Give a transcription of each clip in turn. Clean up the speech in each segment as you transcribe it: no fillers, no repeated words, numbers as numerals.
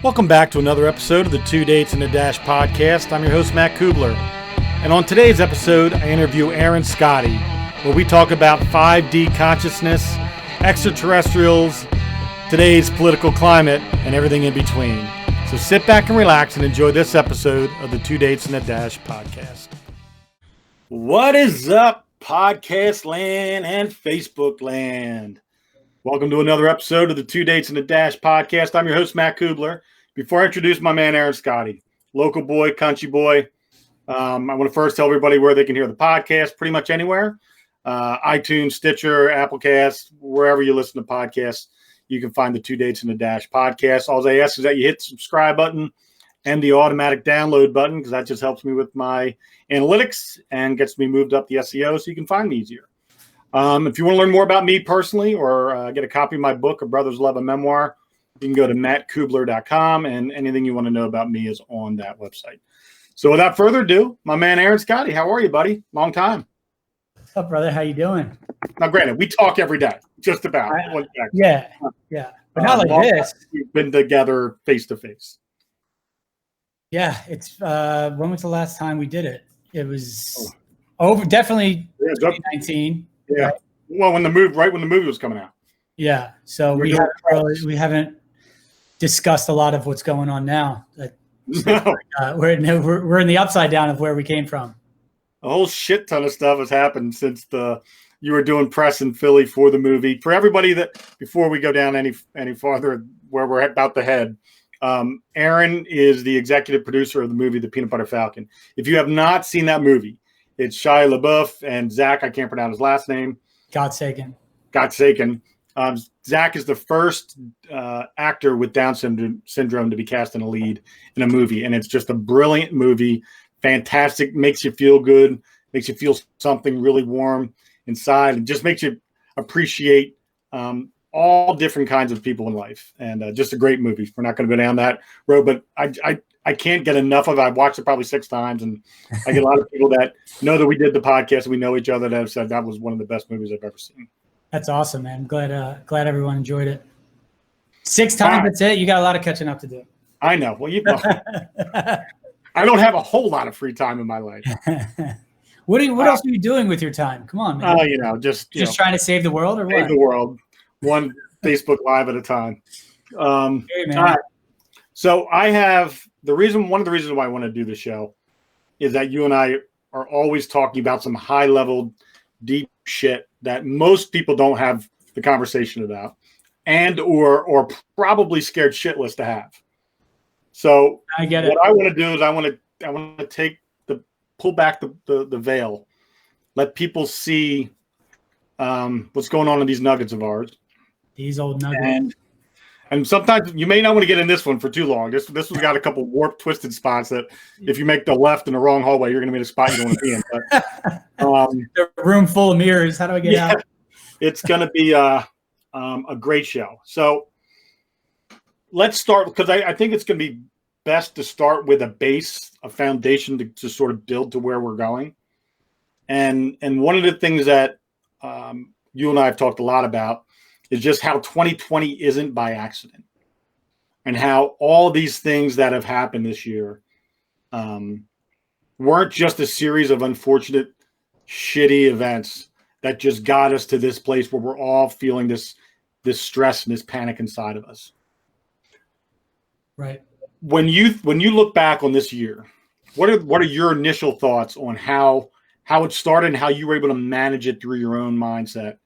Welcome back to another episode of the Two Dates in a Dash podcast. I'm your host, Matt Cubbler. And on today's episode, I interview Aaron Scotti, where we talk about 5D consciousness, extraterrestrials, today's political climate, and everything in between. So sit back and relax and enjoy this episode of the Two Dates in a Dash podcast. What is up, podcast land and Facebook land? Welcome to another episode of the Two Dates in a Dash podcast. I'm your host, Matt Cubbler. Before I introduce my man, Aaron Scotti, local boy, country boy, I want to first tell everybody where they can hear the podcast, pretty much anywhere. iTunes, Stitcher, Applecast, wherever you listen to podcasts, you can find the Two Dates in a Dash podcast. All I ask is that you hit the subscribe button and the automatic download button, because that just helps me with my analytics and gets me moved up the SEO so you can find me easier. If you want to learn more about me personally or get a copy of my book, A Brother's Love, a Memoir, you can go to mattcubbler.com, and anything you want to know about me is on that website. So without further ado, my man Aaron Scotti, how are you, buddy? Long time. What's up, brother? How you doing? Now, granted, we talk every day, just about. Yeah. But not like this. We've been together face to face. Yeah, it's when was the last time we did it? It was definitely 2019. Yeah. Right? Well, when the movie was coming out. Yeah. So we haven't discussed a lot of what's going on now. No. We're in the upside down of where we came from. A whole shit ton of stuff has happened since you were doing press in Philly for the movie. For everybody that, before we go down any farther where we're about to head, Aaron is the executive producer of the movie, The Peanut Butter Falcon. If you have not seen that movie, it's Shia LaBeouf and Zach, I can't pronounce his last name. Gottsagen. Zach is the first actor with Down syndrome to be cast in a lead in a movie. And it's just a brilliant movie. Fantastic. Makes you feel good. Makes you feel something really warm inside. And just makes you appreciate all different kinds of people in life. And just a great movie. We're not going to go down that road. But I can't get enough of it. I've watched it probably 6 times. And I get a lot of people that know that we did the podcast. We know each other that have said that was one of the best movies I've ever seen. That's awesome, man. Glad everyone enjoyed it. 6 times, that's it. You got a lot of catching up to do. I know. Well, I don't have a whole lot of free time in my life. What else are you doing with your time? Come on, man. Just trying to save the world, or what? Save the world, one Facebook Live at a time. Hey, man. All right. So one of the reasons why I want to do the show is that you and I are always talking about some high level, deep shit that most people don't have the conversation about, and or probably scared shitless to have. So I get it. What I want to do is I want to pull back the veil, let people see what's going on in these nuggets of ours. These old nuggets. And sometimes you may not want to get in this one for too long. This one's got a couple warped, twisted spots that if you make the left in the wrong hallway, you're going to be in a spot you don't want to be in. But, the room full of mirrors. How do I get out? It's going to be a great show. So let's start, because I think it's going to be best to start with a foundation to sort of build to where we're going. And one of the things that you and I have talked a lot about is just how 2020 isn't by accident, and how all these things that have happened this year weren't just a series of unfortunate, shitty events that just got us to this place where we're all feeling this stress and this panic inside of us. Right. When you look back on this year, what are your initial thoughts on how it started and how you were able to manage it through your own mindset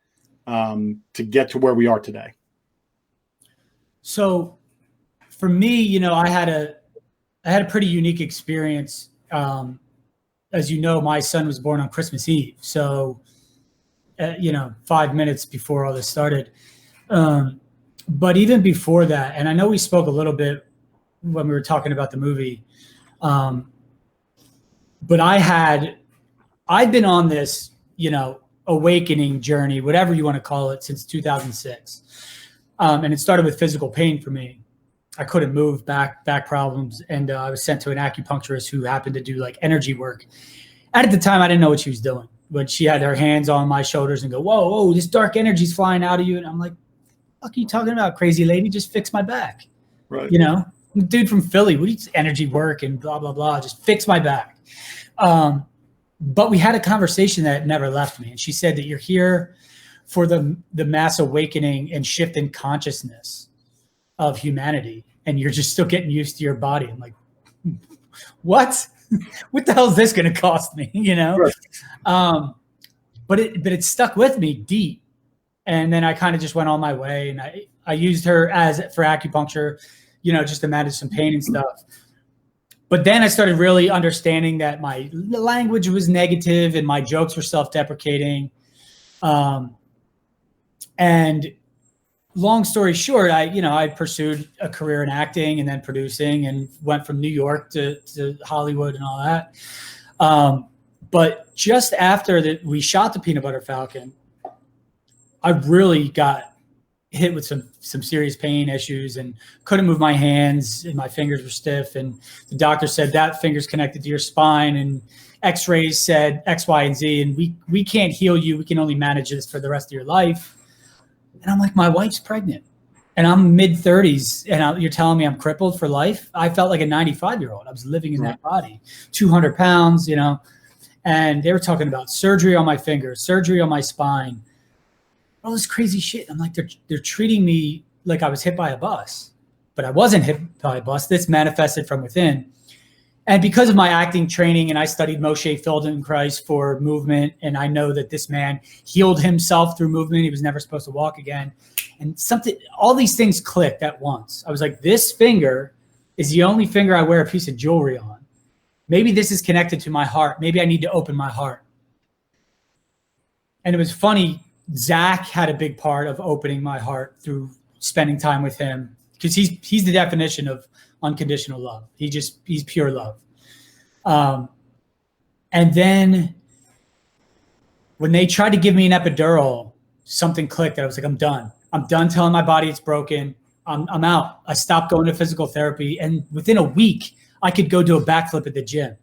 to get to where we are today? So for me, I had a pretty unique experience. As you know, my son was born on Christmas Eve. So, 5 minutes before all this started. But even before that, and I know we spoke a little bit when we were talking about the movie, but I'd been on this, awakening journey, whatever you want to call it, since 2006. And it started with physical pain for me. I couldn't move, back problems. And I was sent to an acupuncturist who happened to do like energy work. And at the time, I didn't know what she was doing, but she had her hands on my shoulders and go, whoa, this dark energy's flying out of you. And I'm like, what are you talking about, crazy lady? Just fix my back. Right. dude from Philly, what do you energy work and blah, blah, blah, just fix my back. But we had a conversation that never left me. And she said that you're here for the mass awakening and shift in consciousness of humanity. And you're just still getting used to your body. I'm like, what? What the hell is this going to cost me? You know? Right. But it stuck with me deep. And then I kind of just went on my way, and I used her for acupuncture, you know, just to manage some pain and stuff. But then I started really understanding that my language was negative and my jokes were self-deprecating. And long story short, I pursued a career in acting and then producing, and went from New York to Hollywood and all that. But just after we shot the Peanut Butter Falcon, I really got hit with some serious pain issues and couldn't move my hands, and my fingers were stiff. And the doctor said that finger's connected to your spine, and x-rays said X, Y, and Z. And we can't heal you. We can only manage this for the rest of your life. And I'm like, my wife's pregnant and I'm mid-30s, and you're telling me I'm crippled for life? I felt like a 95-year-old. I was living in that body, 200 pounds, you know, and they were talking about surgery on my fingers, surgery on my spine, all this crazy shit. I'm like, they're treating me like I was hit by a bus, but I wasn't hit by a bus. This manifested from within. And because of my acting training, and I studied Moshe Feldenkrais for movement, and I know that this man healed himself through movement. He was never supposed to walk again. And all these things clicked at once. I was like, this finger is the only finger I wear a piece of jewelry on. Maybe this is connected to my heart. Maybe I need to open my heart. And it was funny. Zach had a big part of opening my heart through spending time with him, because he's the definition of unconditional love. He's pure love. And then when they tried to give me an epidural, something clicked. I was like, I'm done. I'm done telling my body it's broken. I'm out. I stopped going to physical therapy. And within a week, I could go do a backflip at the gym.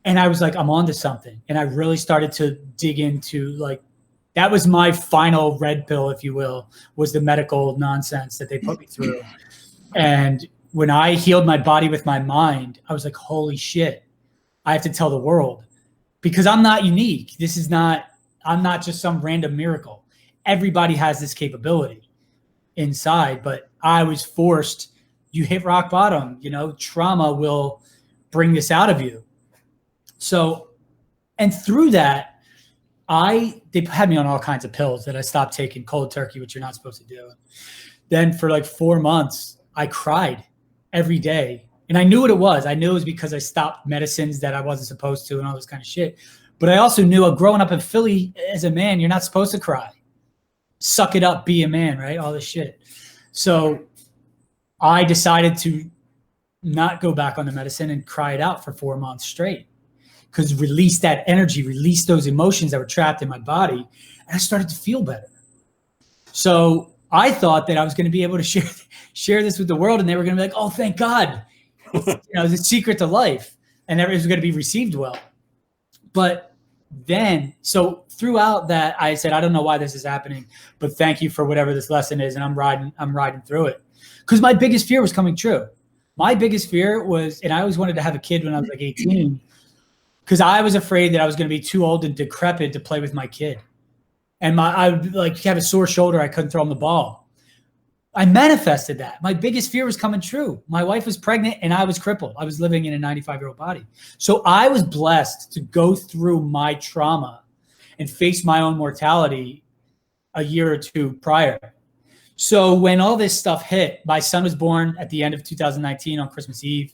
And I was like, I'm onto something. And I really started to dig into, like, that was my final red pill, if you will, was the medical nonsense that they put me through. And when I healed my body with my mind, I was like, holy shit, I have to tell the world, because I'm not unique. I'm not just some random miracle. Everybody has this capability inside, but I was forced. You hit rock bottom, you know, trauma will bring this out of you. So, and through that, they had me on all kinds of pills that I stopped taking cold turkey, which you're not supposed to do. Then for like 4 months, I cried every day. And I knew what it was. I knew it was because I stopped medicines that I wasn't supposed to and all this kind of shit. But I also knew, growing up in Philly as a man, you're not supposed to cry. Suck it up, be a man, right? All this shit. So I decided to not go back on the medicine and cry it out for 4 months straight. Because release that energy, release those emotions that were trapped in my body, and I started to feel better. So I thought that I was going to be able to share this with the world, and they were going to be like, "Oh, thank God, it's, the secret to life," and it was going to be received well. But then, so throughout that, I said, "I don't know why this is happening, but thank you for whatever this lesson is," and I'm riding through it. Because my biggest fear was coming true. My biggest fear was, and I always wanted to have a kid when I was like 18. Because I was afraid that I was going to be too old and decrepit to play with my kid. And I would like have a sore shoulder. I couldn't throw him the ball. I manifested that. My biggest fear was coming true. My wife was pregnant and I was crippled. I was living in a 95-year-old body. So I was blessed to go through my trauma and face my own mortality a year or two prior. So when all this stuff hit, my son was born at the end of 2019 on Christmas Eve.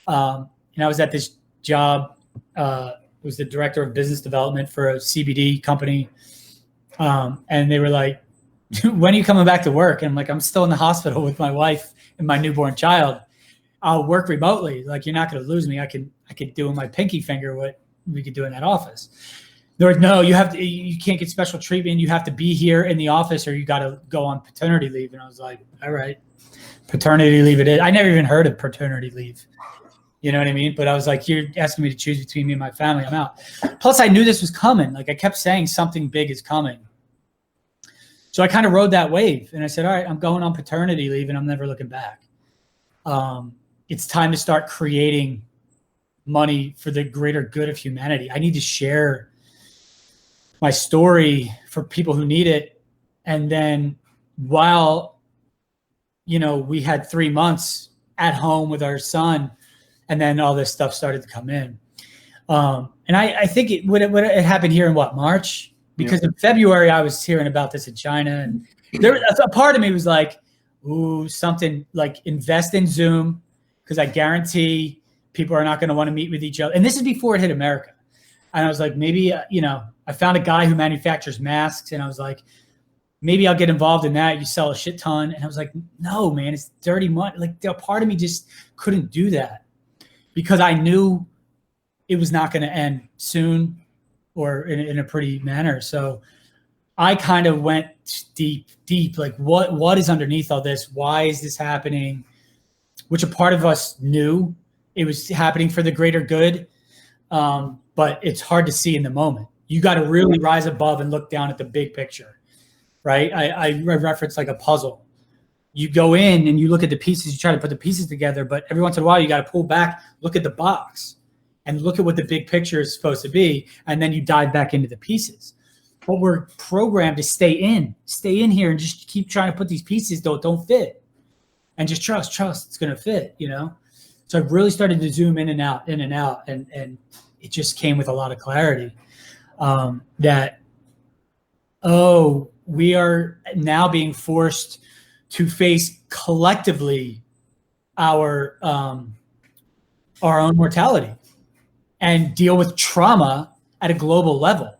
And I was at this job. Was the director of business development for a CBD company. And they were like, when are you coming back to work? And I'm like, I'm still in the hospital with my wife and my newborn child. I'll work remotely. Like, you're not going to lose me. I could do in my pinky finger what we could do in that office. They're like, no, you can't get special treatment. You have to be here in the office, or you got to go on paternity leave. And I was like, all right, paternity leave it is. I never even heard of paternity leave. You know what I mean? But I was like, you're asking me to choose between me and my family. I'm out. Plus, I knew this was coming. Like, I kept saying something big is coming. So I kind of rode that wave. And I said, all right, I'm going on paternity leave and I'm never looking back. It's time to start creating money for the greater good of humanity. I need to share my story for people who need it. And then while, we had 3 months at home with our son, and then all this stuff started to come in. And I think it happened here in March? Because in February, I was hearing about this in China. And there was a part of me was like, ooh, something like invest in Zoom, because I guarantee people are not going to want to meet with each other. And this is before it hit America. And I was like, maybe, I found a guy who manufactures masks, and I was like, maybe I'll get involved in that. You sell a shit ton. And I was like, no, man, it's dirty money. Like, a part of me just couldn't do that because I knew it was not going to end soon or in a pretty manner. So I kind of went deep, like what is underneath all this? Why is this happening? Which a part of us knew it was happening for the greater good. But it's hard to see in the moment. You got to really rise above and look down at the big picture, right? I reference like a puzzle. You go in and you look at the pieces, you try to put the pieces together, but every once in a while you got to pull back, look at the box and look at what the big picture is supposed to be. And then you dive back into the pieces. But we're programmed to stay in here and just keep trying to put these pieces don't fit, and just trust it's going to fit, So I really started to zoom in and out, and it just came with a lot of clarity that, we are now being forced to face collectively our own mortality and deal with trauma at a global level.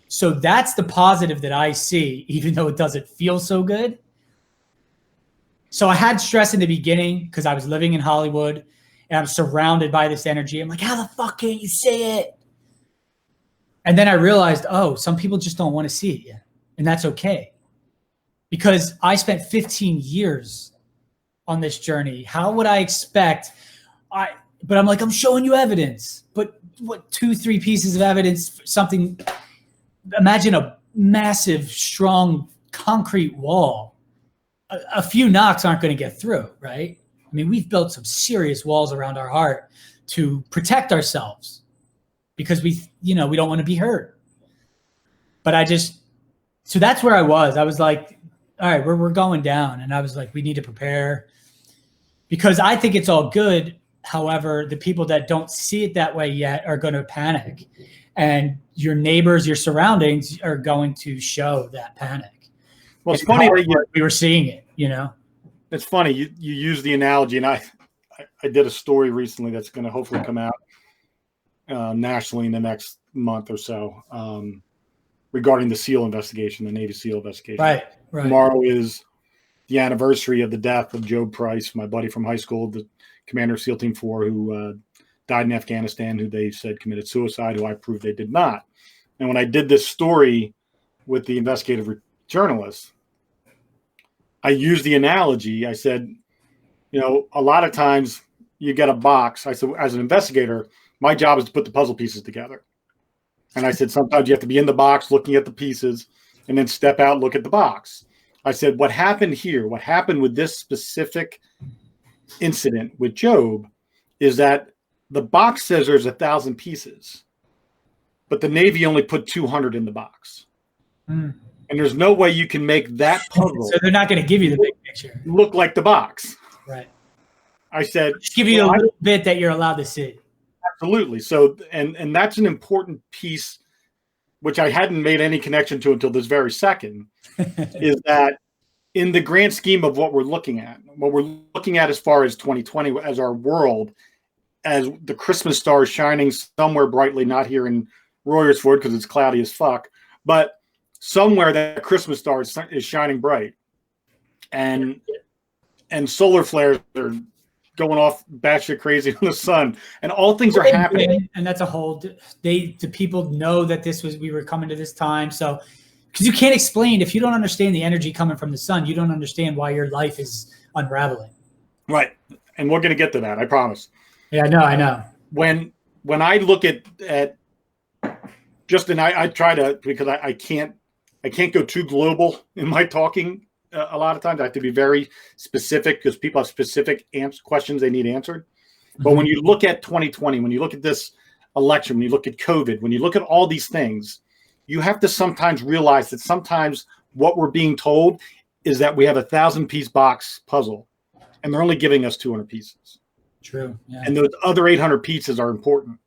So that's the positive that I see, even though it doesn't feel so good. So I had stress in the beginning because I was living in Hollywood and I'm surrounded by this energy. I'm like, how the fuck can't you say it? And then I realized, some people just don't want to see it yet. And that's okay. Because I spent 15 years on this journey. How would I expect? But I'm like, I'm showing you evidence. But what 2-3 pieces of evidence, something, imagine a massive, strong concrete wall. A few knocks aren't going to get through, right? I mean, we've built some serious walls around our heart to protect ourselves because we don't want to be hurt. But so that's where I was. I was like, all right, we're going down. And I was like, we need to prepare because I think it's all good. However, the people that don't see it that way yet are going to panic, and your neighbors, your surroundings are going to show that panic. Well, it's funny that we were seeing it, It's funny. You use the analogy, and I did a story recently that's going to hopefully come out nationally in the next month or so regarding the SEAL investigation, the Navy SEAL investigation. Right. Tomorrow is the anniversary of the death of Joe Price, my buddy from high school, the commander of SEAL Team 4, who died in Afghanistan, who they said committed suicide, who I proved they did not. And when I did this story with the investigative journalist, I used the analogy. I said, a lot of times you get a box. I said, as an investigator, my job is to put the puzzle pieces together. And I said, sometimes you have to be in the box looking at the pieces and then step out, look at the box. I said, what happened here, what happened with this specific incident with Job is that the box says there's 1,000 pieces, but the Navy only put 200 in the box. And there's no way you can make that puzzle. So they're not going to give you the big picture. Look like the box. Right. I said, just give you a little bit that you're allowed to see. Absolutely. So, and that's an important piece, which I hadn't made any connection to until this very second, is that in the grand scheme of what we're looking at as far as 2020, as our world, as the Christmas star is shining somewhere brightly, not here in Royersford because it's cloudy as fuck, but somewhere that Christmas star is shining bright, and solar flares are going off batshit crazy on the sun, and all things are happening. And that's a whole. The people know that we were coming to this time, so because you can't explain if you don't understand the energy coming from the sun, you don't understand why your life is unraveling. Right, and we're going to get to that. I promise. Yeah, I know. When I look at just, and I try to, because I can't go too global in my talking a lot of times. I have to be very specific because people have specific questions they need answered. But when you look at 2020, when you look at this election, when you look at COVID, when you look at all these things, you have to sometimes realize that sometimes what we're being told is that we have a 1,000-piece box puzzle, and they're only giving us 200 pieces. True. Yeah. And those other 800 pieces are important.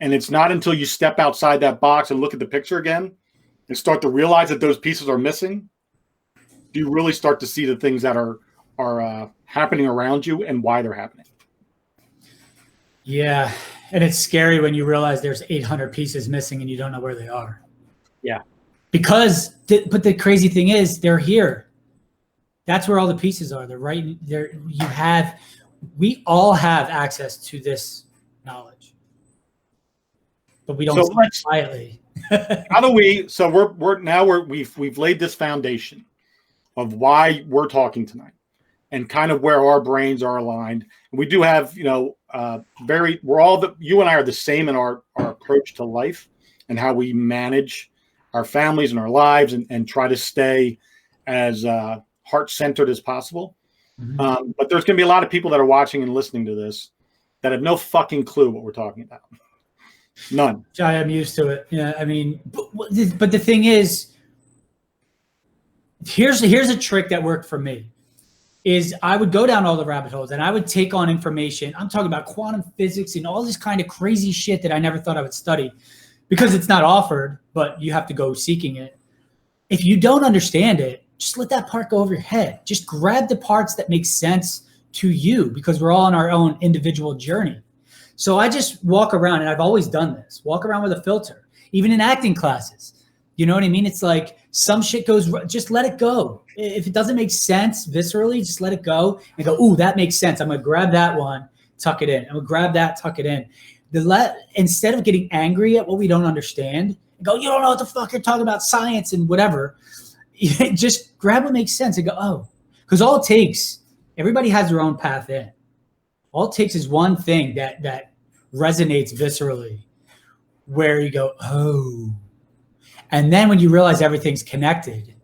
And it's not until you step outside that box and look at the picture again and start to realize that those pieces are missing, do you really start to see the things that are happening around you and why they're happening. Yeah. And it's scary when you realize there's 800 pieces missing and you don't know where they are. Yeah. But the crazy thing is they're here. That's where all the pieces are. They're right there. We all have access to this knowledge, but we don't so speak quietly. How do we? So we've laid this foundation of why we're talking tonight, and kind of where our brains are aligned. And we do have, you and I are the same in our approach to life and how we manage our families and our lives, and try to stay as heart-centered as possible. Mm-hmm. But there's going to be a lot of people that are watching and listening to this that have no fucking clue what we're talking about. None. I am used to it. Yeah, I mean, but the thing is, here's a trick that worked for me. Is I would go down all the rabbit holes and I would take on information. I'm talking about quantum physics and all this kind of crazy shit that I never thought I would study because it's not offered, but you have to go seeking it. If you don't understand it, just let that part go over your head. Just grab the parts that make sense to you because we're all on our own individual journey. So I just walk around, and I've always done this, walk around with a filter, even in acting classes. You know what I mean? It's like some shit goes, just let it go. If it doesn't make sense viscerally, just let it go and go, ooh, that makes sense. I'm going to grab that one, tuck it in. I'm going to grab that, tuck it in. Instead of getting angry at what we don't understand and go, you don't know what the fuck you're talking about, science and whatever. Just grab what makes sense and go, oh, because all it takes, everybody has their own path in. All it takes is one thing that resonates viscerally where you go, oh. And then when you realize everything's connected,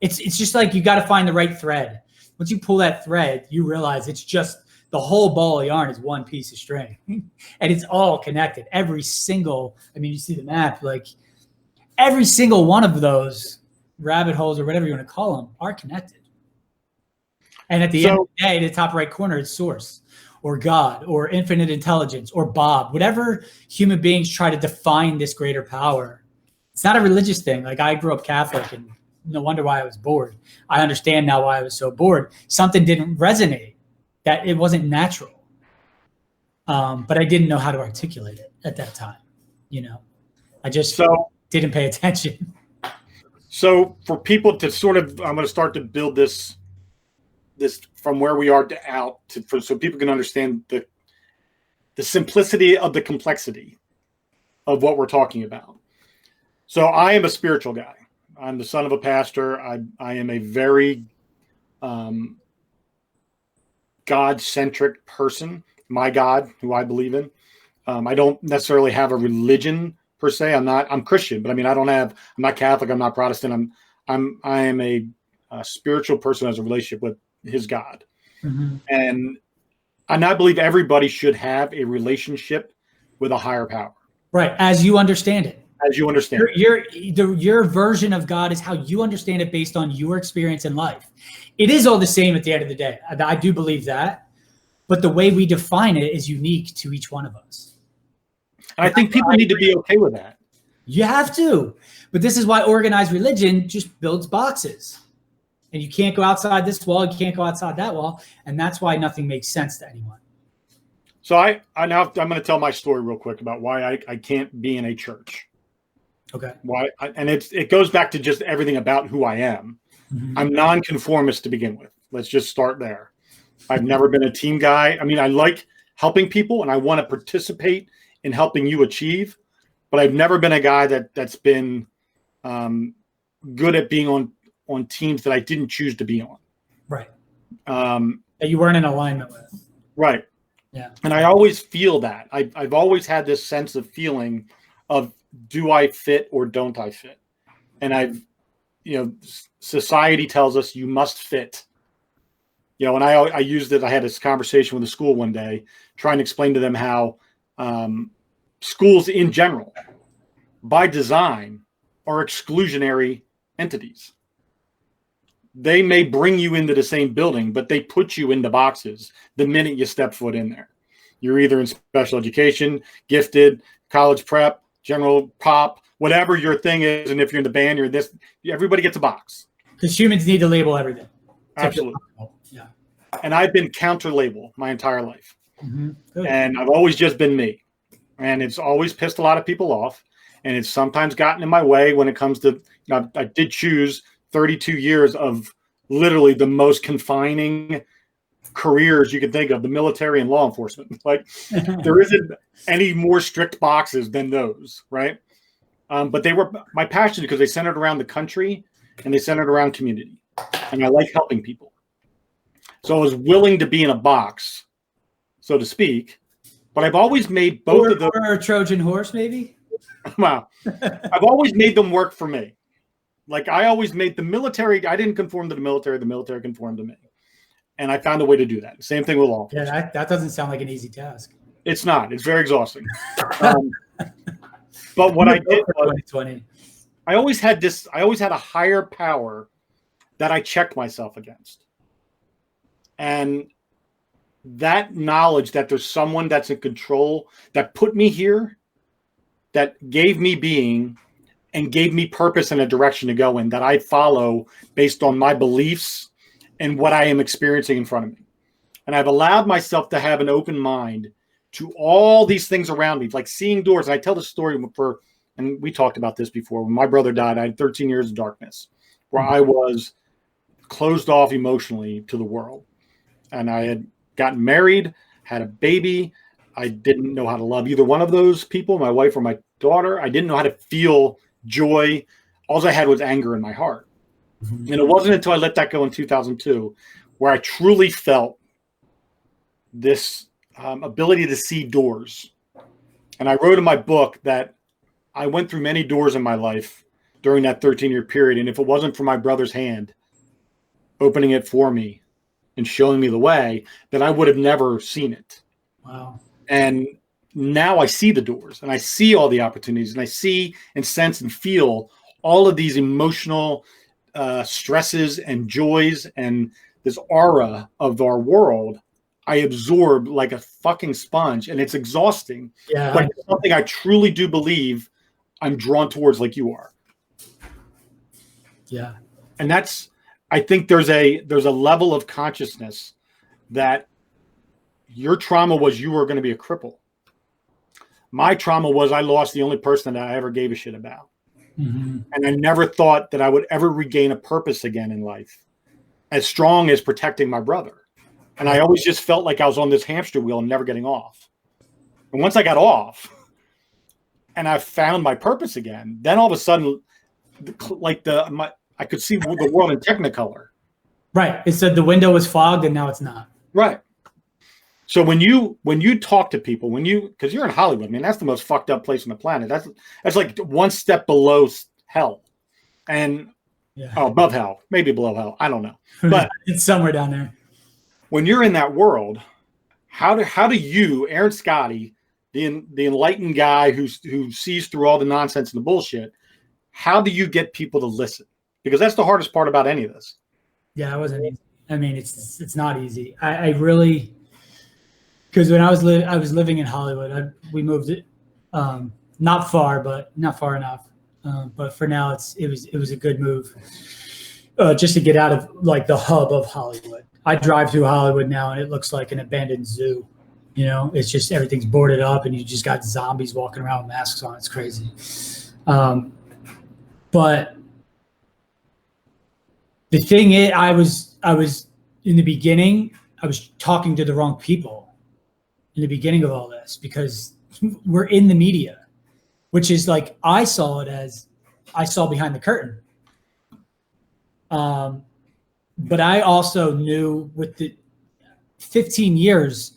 it's just like you got to find the right thread. Once you pull that thread, you realize it's just the whole ball of yarn is one piece of string. And it's all connected. Every single, you see the map, like every single one of those rabbit holes or whatever you want to call them are connected. And at the end of the day, the top right corner is source or God or infinite intelligence or Bob, whatever human beings try to define this greater power. It's not a religious thing. Like I grew up Catholic and no wonder why I was bored. I understand now why I was so bored. Something didn't resonate, that it wasn't natural. But I didn't know how to articulate it at that time. I just didn't pay attention. So for people to sort of, I'm going to start to build this from where we are so people can understand the simplicity of the complexity of what we're talking about. So I am a spiritual guy. I'm the son of a pastor. I am a very God-centric person. My God, who I believe in. I don't necessarily have a religion per se. I'm Christian, but I'm not Catholic. I'm not Protestant. I am a spiritual person who has a relationship with his God. Mm-hmm. And I believe everybody should have a relationship with a higher power. Right. As you understand it. As you understand your version of God is how you understand it based on your experience in life. It is all the same at the end of the day. I do believe that, but the way we define it is unique to each one of us. And I think people need to be okay with that. You have to, but this is why organized religion just builds boxes, and you can't go outside this wall. You can't go outside that wall, and that's why nothing makes sense to anyone. So I'm going to tell my story real quick about why I can't be in a church. Okay. It goes back to just everything about who I am. Mm-hmm. I'm nonconformist to begin with. Let's just start there. I've never been a team guy. I like helping people and I want to participate in helping you achieve, but I've never been a guy that's been good at being on teams that I didn't choose to be on. Right. That you weren't in alignment with. Right. Yeah. And I always feel that. I've always had this sense of feeling of, do I fit or don't I fit? And I've society tells us you must fit. And I used it. I had this conversation with a school one day, trying to explain to them how schools in general, by design, are exclusionary entities. They may bring you into the same building, but they put you into boxes the minute you step foot in there. You're either in special education, gifted, college prep, general pop, whatever your thing is. And if you're in the band, you're this. Everybody gets a box. Because humans need to label everything. Absolutely. Yeah. And I've been counter-label my entire life. Mm-hmm. And I've always just been me. And it's always pissed a lot of people off. And it's sometimes gotten in my way when it comes to, I did choose 32 years of literally the most confining careers you could think of, the military and law enforcement. Like there isn't any more strict boxes than those, right? But they were my passion because they centered around the country and they centered around community. And I like helping people. So I was willing to be in a box, so to speak, but I've always made both of those. Or a Trojan horse, maybe? Wow. I've always made them work for me. Like I always made the military. I didn't conform to the military conformed to me. And I found a way to do that. Same thing with law enforcement. Yeah, that doesn't sound like an easy task. It's not. It's very exhausting. But what I did was 2020. I always had a higher power that I checked myself against. And that knowledge that there's someone that's in control, that put me here, that gave me being and gave me purpose and a direction to go in that I follow based on my beliefs and what I am experiencing in front of me. And I've allowed myself to have an open mind to all these things around me, like seeing doors. And I tell the story and we talked about this before. When my brother died, I had 13 years of darkness where I was closed off emotionally to the world. And I had gotten married, had a baby. I didn't know how to love either one of those people, my wife or my daughter. I didn't know how to feel joy. All I had was anger in my heart. Mm-hmm. And it wasn't until I let that go in 2002 where I truly felt this ability to see doors. And I wrote in my book that I went through many doors in my life during that 13-year period. And if it wasn't for my brother's hand opening it for me and showing me the way, that I would have never seen it. Wow. And now I see the doors and I see all the opportunities and I see and sense and feel all of these emotional stresses and joys and this aura of our world. I absorb like a fucking sponge and it's exhausting. Yeah. But it's something I truly do believe I'm drawn towards like you are. Yeah. And I think there's a level of consciousness that your trauma was you were going to be a cripple. My trauma was I lost the only person that I ever gave a shit about. Mm-hmm. And I never thought that I would ever regain a purpose again in life as strong as protecting my brother. And I always just felt like I was on this hamster wheel and never getting off. And once I got off and I found my purpose again, then all of a sudden, I could see the world in Technicolor. Right. It said the window was fogged and now it's not. Right. So when you talk to people, because you're in Hollywood, I mean, that's the most fucked up place on the planet. That's like one step below hell. And above hell, maybe below hell. I don't know. But it's somewhere down there. When you're in that world, how do you, Aaron Scotti, the enlightened guy who sees through all the nonsense and the bullshit, how do you get people to listen? Because that's the hardest part about any of this. Yeah, it wasn't easy. I mean, it's not easy. I really, because when I was living in Hollywood, we moved it not far, but not far enough. But for now, it was a good move just to get out of like the hub of Hollywood. I drive through Hollywood now, and it looks like an abandoned zoo. You know, it's just everything's boarded up, and you just got zombies walking around with masks on. It's crazy. But the thing is, I was in the beginning, I was talking to the wrong people in the beginning of all this because we're in the media, which is like I saw behind the curtain. But I also knew with the 15 years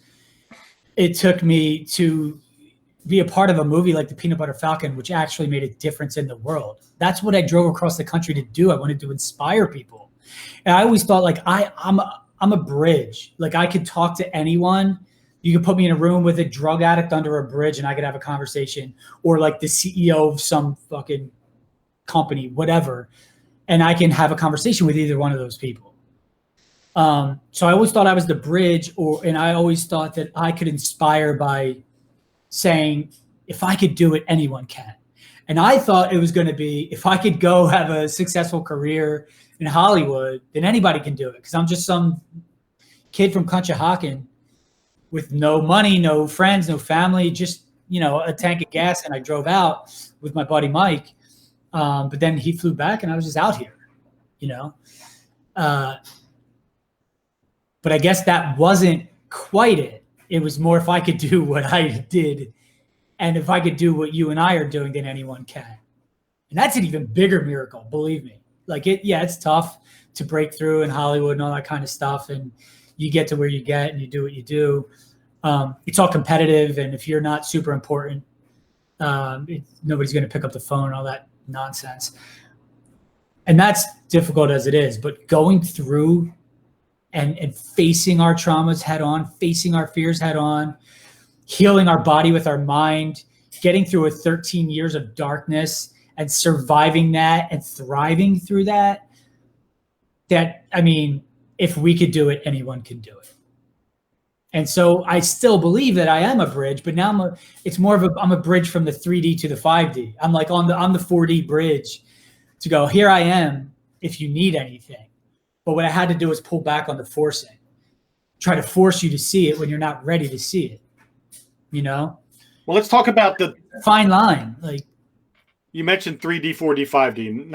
it took me to be a part of a movie like the Peanut Butter Falcon, which actually made a difference in the world. That's what I drove across the country to do. I wanted to inspire people. And I always thought like I'm a bridge. Like I could talk to anyone. You could put me in a room with a drug addict under a bridge and I could have a conversation, or like the CEO of some fucking company, whatever. And I can have a conversation with either one of those people. So I always thought I was the bridge, and I always thought that I could inspire by saying, if I could do it, anyone can. And I thought it was going to be, if I could go have a successful career in Hollywood, then anybody can do it. Because I'm just some kid from Conshohocken with no money, no friends, no family, just, a tank of gas. And I drove out with my buddy Mike. But then he flew back and I was just out here, But I guess that wasn't quite it. It was more if I could do what I did, and if I could do what you and I are doing, then anyone can. And that's an even bigger miracle, believe me. Like it's tough to break through in Hollywood and all that kind of stuff. And you get to where you get and you do what you do. It's all competitive. And if you're not super important, nobody's going to pick up the phone and all that nonsense. And that's difficult as it is, but going through and facing our traumas head on, facing our fears head on, healing our body with our mind, getting through 13 years of darkness and surviving that and thriving through that, if we could do it, anyone can do it. And so I still believe that I am a bridge, but now I'm a bridge from the 3D to the 5D. I'm like on the 4D bridge to go, here I am if you need anything. But what I had to do was pull back on the forcing, try to force you to see it when you're not ready to see it, Well, let's talk about the fine line. Like you mentioned 3D, 4D, 5D.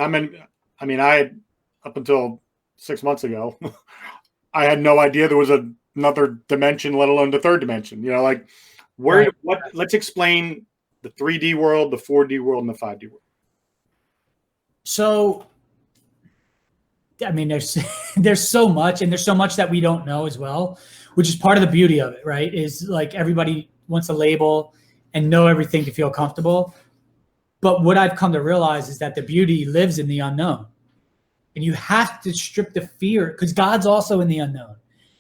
I had up until 6 months ago, I had no idea there was another dimension, let alone the third dimension. Let's explain the 3D world, the 4D world, and the 5D world. So, there's so much, and there's so much that we don't know as well, which is part of the beauty of it, right? Is like everybody wants a label and know everything to feel comfortable. But what I've come to realize is that the beauty lives in the unknown. And you have to strip the fear, because God's also in the unknown.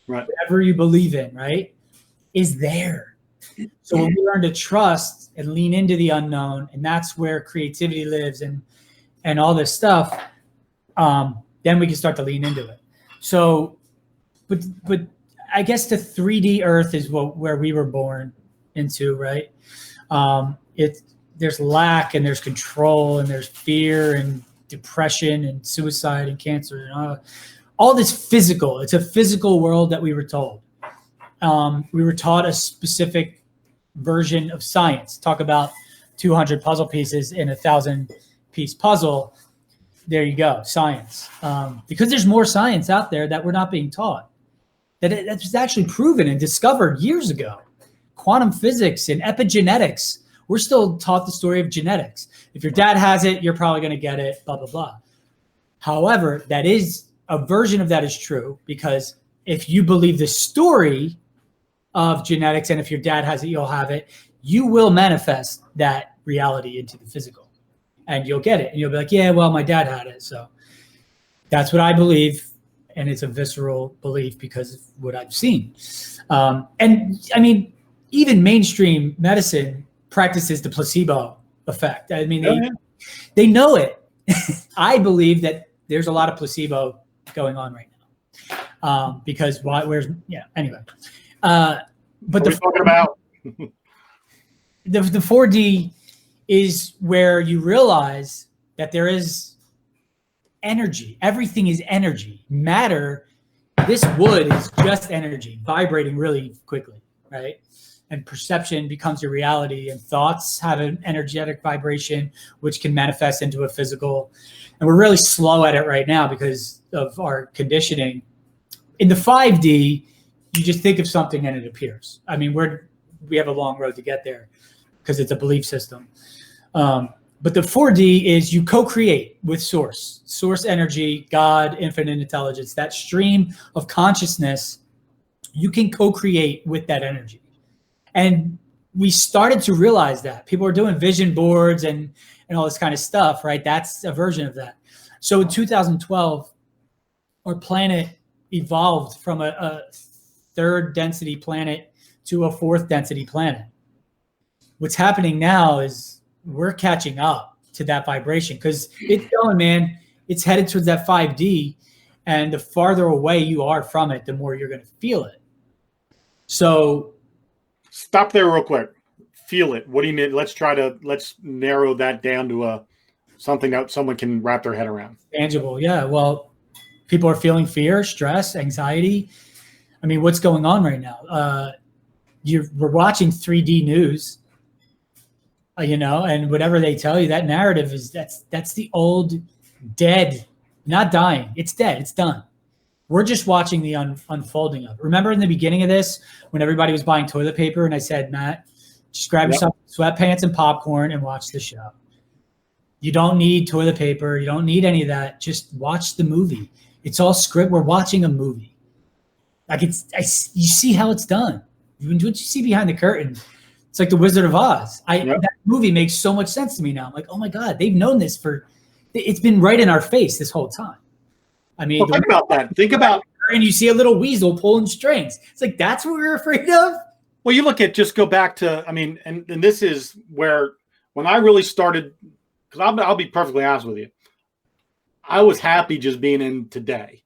Right. Whatever you believe in, right, is there. So when we learn to trust and lean into the unknown, and that's where creativity lives and all this stuff, then we can start to lean into it. So, but I guess the 3D Earth is where we were born into, right? There's lack and there's control and there's fear and depression and suicide and cancer and all this physical. It's a physical world that we were told. We were taught a specific version of science. Talk about 200 puzzle pieces in a 1,000-piece puzzle. There you go, science. Because there's more science out there that we're not being taught. That's actually proven and discovered years ago. Quantum physics and epigenetics. We're still taught the story of genetics. If your dad has it, you're probably going to get it, blah, blah, blah. However, that is a version of that is true, because if you believe the story of genetics and if your dad has it, you'll have it, you will manifest that reality into the physical and you'll get it. And you'll be like, yeah, well, my dad had it. So that's what I believe. And it's a visceral belief because of what I've seen. Even mainstream medicine practices the placebo effect. They know it. I believe that there's a lot of placebo going on right now. Anyway. But what are we talking about? the 4D is where you realize that there is energy. Everything is energy. Matter, this wood is just energy, vibrating really quickly, right? And perception becomes your reality, and thoughts have an energetic vibration, which can manifest into a physical. And we're really slow at it right now because of our conditioning. In the 5D, you just think of something and it appears. We have a long road to get there because it's a belief system. But the 4D is you co-create with source energy, God, infinite intelligence, that stream of consciousness. You can co-create with that energy. And we started to realize that people are doing vision boards and all this kind of stuff, right? That's a version of that. So in 2012, our planet evolved from a third density planet to a fourth density planet. What's happening now is we're catching up to that vibration because it's going, man. It's headed towards that 5D, and the farther away you are from it, the more you're going to feel it. So stop there real quick. Feel it. What do you mean? Let's narrow that down to something that someone can wrap their head around. Tangible. Yeah. Well, people are feeling fear, stress, anxiety. I mean, what's going on right now? We're watching 3D news, and whatever they tell you, that narrative is that's the old dead, not dying. It's dead. It's done. We're just watching the unfolding of it. Remember in the beginning of this, when everybody was buying toilet paper and I said, Matt, just grab yourself sweatpants and popcorn and watch the show. You don't need toilet paper. You don't need any of that. Just watch the movie. It's all script. We're watching a movie. Like you see how it's done. What you see behind the curtain, it's like the Wizard of Oz. That movie makes so much sense to me now. I'm like, oh my God, they've known this it's been right in our face this whole time. I mean, think about that. And you see a little weasel pulling strings. It's like, that's what we're afraid of. Well, you look at, just go back to, I mean, and this is where, when I really started, because I'll be perfectly honest with you, I was happy just being in today.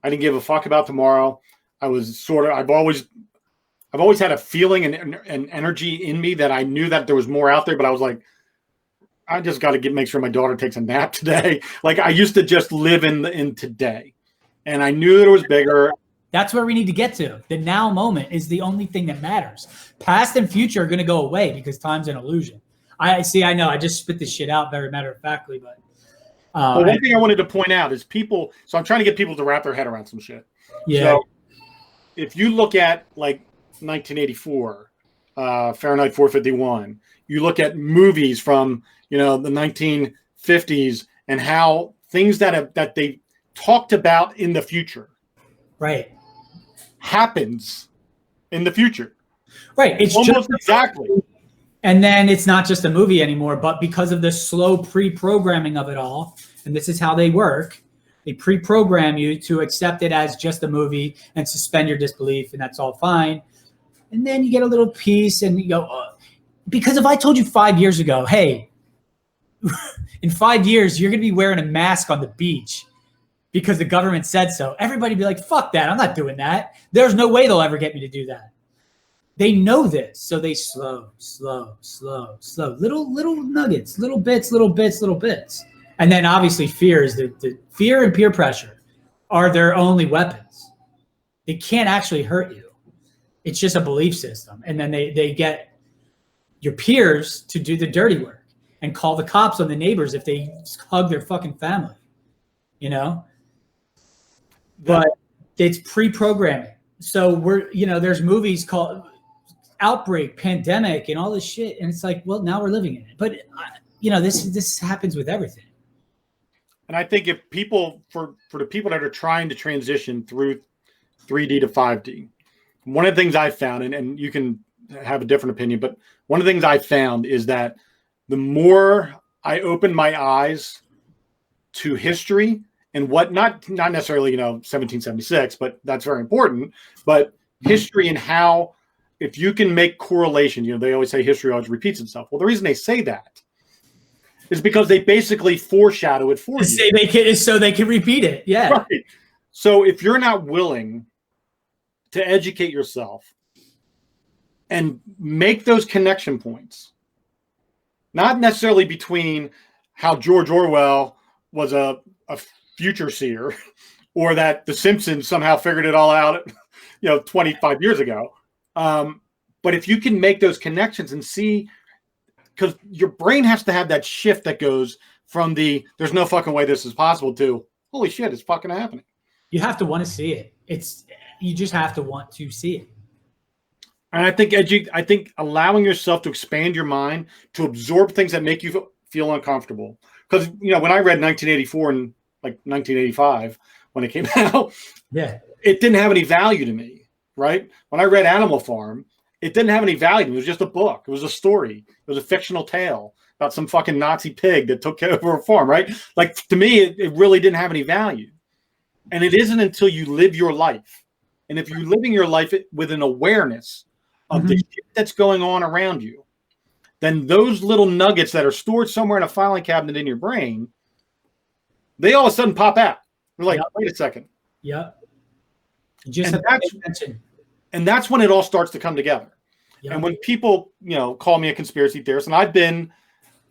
I didn't give a fuck about tomorrow. I was I've always had a feeling and energy in me that I knew that there was more out there, but I was like, I just got to make sure my daughter takes a nap today. Like, I used to just live in today, and I knew that it was bigger. That's where we need to get to. The now moment is the only thing that matters. Past and future are going to go away because time's an illusion. I know I just spit this shit out very matter-of-factly, but one thing I wanted to point out is people. So I'm trying to get people to wrap their head around some shit. Yeah. So if you look at like 1984, Fahrenheit 451, you look at movies from the 1950s and how things that they talked about in the future, right, happens in the future. Right. It's almost exactly. And then it's not just a movie anymore, but because of the slow pre-programming of it all, and this is how they work, they pre-program you to accept it as just a movie and suspend your disbelief, and that's all fine. And then you get a little piece and you go, because if I told you 5 years ago, hey, in 5 years, you're going to be wearing a mask on the beach because the government said so, everybody would be like, fuck that. I'm not doing that. There's no way they'll ever get me to do that. They know this. So they slow. Little nuggets, little bits. And then obviously fear is the fear and peer pressure are their only weapons. They can't actually hurt you. It's just a belief system. And then they get your peers to do the dirty work and call the cops on the neighbors if they hug their fucking family, But it's pre-programming. So there's movies called Outbreak, Pandemic, and all this shit. And it's like, well, now we're living in it. But, this happens with everything. And I think if people, for the people that are trying to transition through 3D to 5D, one of the things I found, and you can have a different opinion, but one of the things I found is that the more I open my eyes to history and what, not necessarily, 1776, but that's very important, but history and how, if you can make correlation, they always say history always repeats itself. Well, the reason they say that is because they basically foreshadow it for you. So they can repeat it. Yeah. Right. So if you're not willing to educate yourself and make those connection points, not necessarily between how George Orwell was a future seer or that The Simpsons somehow figured it all out, 25 years ago. But if you can make those connections and see, because your brain has to have that shift that goes from there's no fucking way this is possible to holy shit, it's fucking happening. You have to want to see it. You just have to want to see it. And I think allowing yourself to expand your mind, to absorb things that make you feel uncomfortable. Because, when I read 1984 and like 1985, when it came out, yeah, it didn't have any value to me, right? When I read Animal Farm it didn't have any value. It was just a book. It was a story. It was a fictional tale about some fucking Nazi pig that took over a farm, right? Like, to me, it really didn't have any value. And it isn't until you live your life. And if you're living your life with an awareness of the shit that's going on around you, then those little nuggets that are stored somewhere in a filing cabinet in your brain, they all of a sudden pop out. You're like, wait a second. Yep. Just have to pay attention. And that's when it all starts to come together. Yep. And when people, call me a conspiracy theorist, and I've been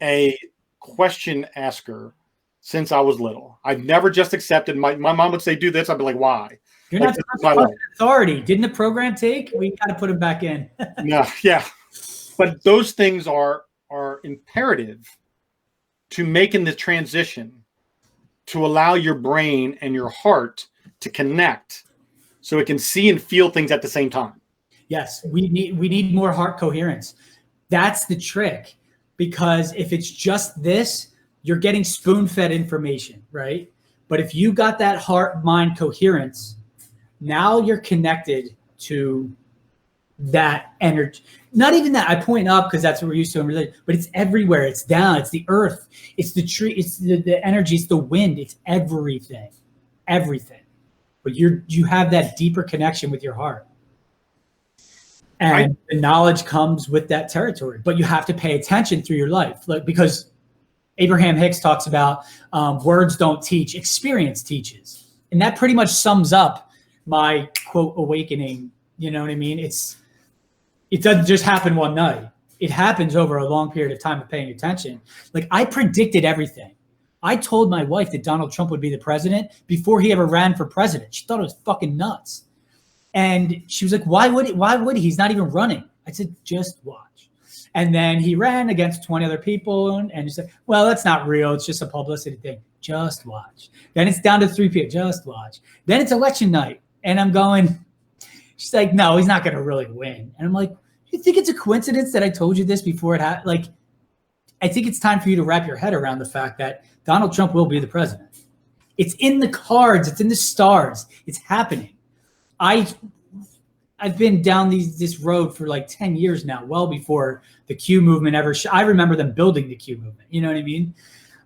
a question asker since I was little. I've never just accepted. My mom would say, do this. I'd be like, why? You're not the authority. Didn't the program take? We got to put him back in. Yeah. But those things are imperative to making the transition, to allow your brain and your heart to connect so it can see and feel things at the same time. Yes, we need more heart coherence. That's the trick, because if it's just this, you're getting spoon-fed information, right? But if you got that heart-mind coherence, now you're connected to that energy. Not even that, I point up because that's what we're used to in religion, but it's everywhere. It's down, it's the earth, it's the tree, it's the energy, it's the wind, it's everything. But you have that deeper connection with your heart. And the knowledge comes with that territory, but you have to pay attention through your life, because Abraham Hicks talks about words don't teach, experience teaches. And that pretty much sums up my quote awakening. You know what I mean? It doesn't just happen one night. It happens over a long period of time of paying attention. Like, I predicted everything. I told my wife that Donald Trump would be the president before he ever ran for president. She thought it was fucking nuts. And she was like, why would he? He's not even running. I said, just watch. And then he ran against 20 other people. And he said, well, that's not real. It's just a publicity thing. Just watch. Then it's down to 3 people. Just watch. Then it's election night. And I'm going, she's like, no, he's not going to really win. And I'm like, you think it's a coincidence that I told you this before it happened? Like, I think it's time for you to wrap your head around the fact that Donald Trump will be the president. It's in the cards. It's in the stars. It's happening. I've been down this road for like 10 years now, well before the Q movement ever. I remember them building the Q movement. You know what I mean?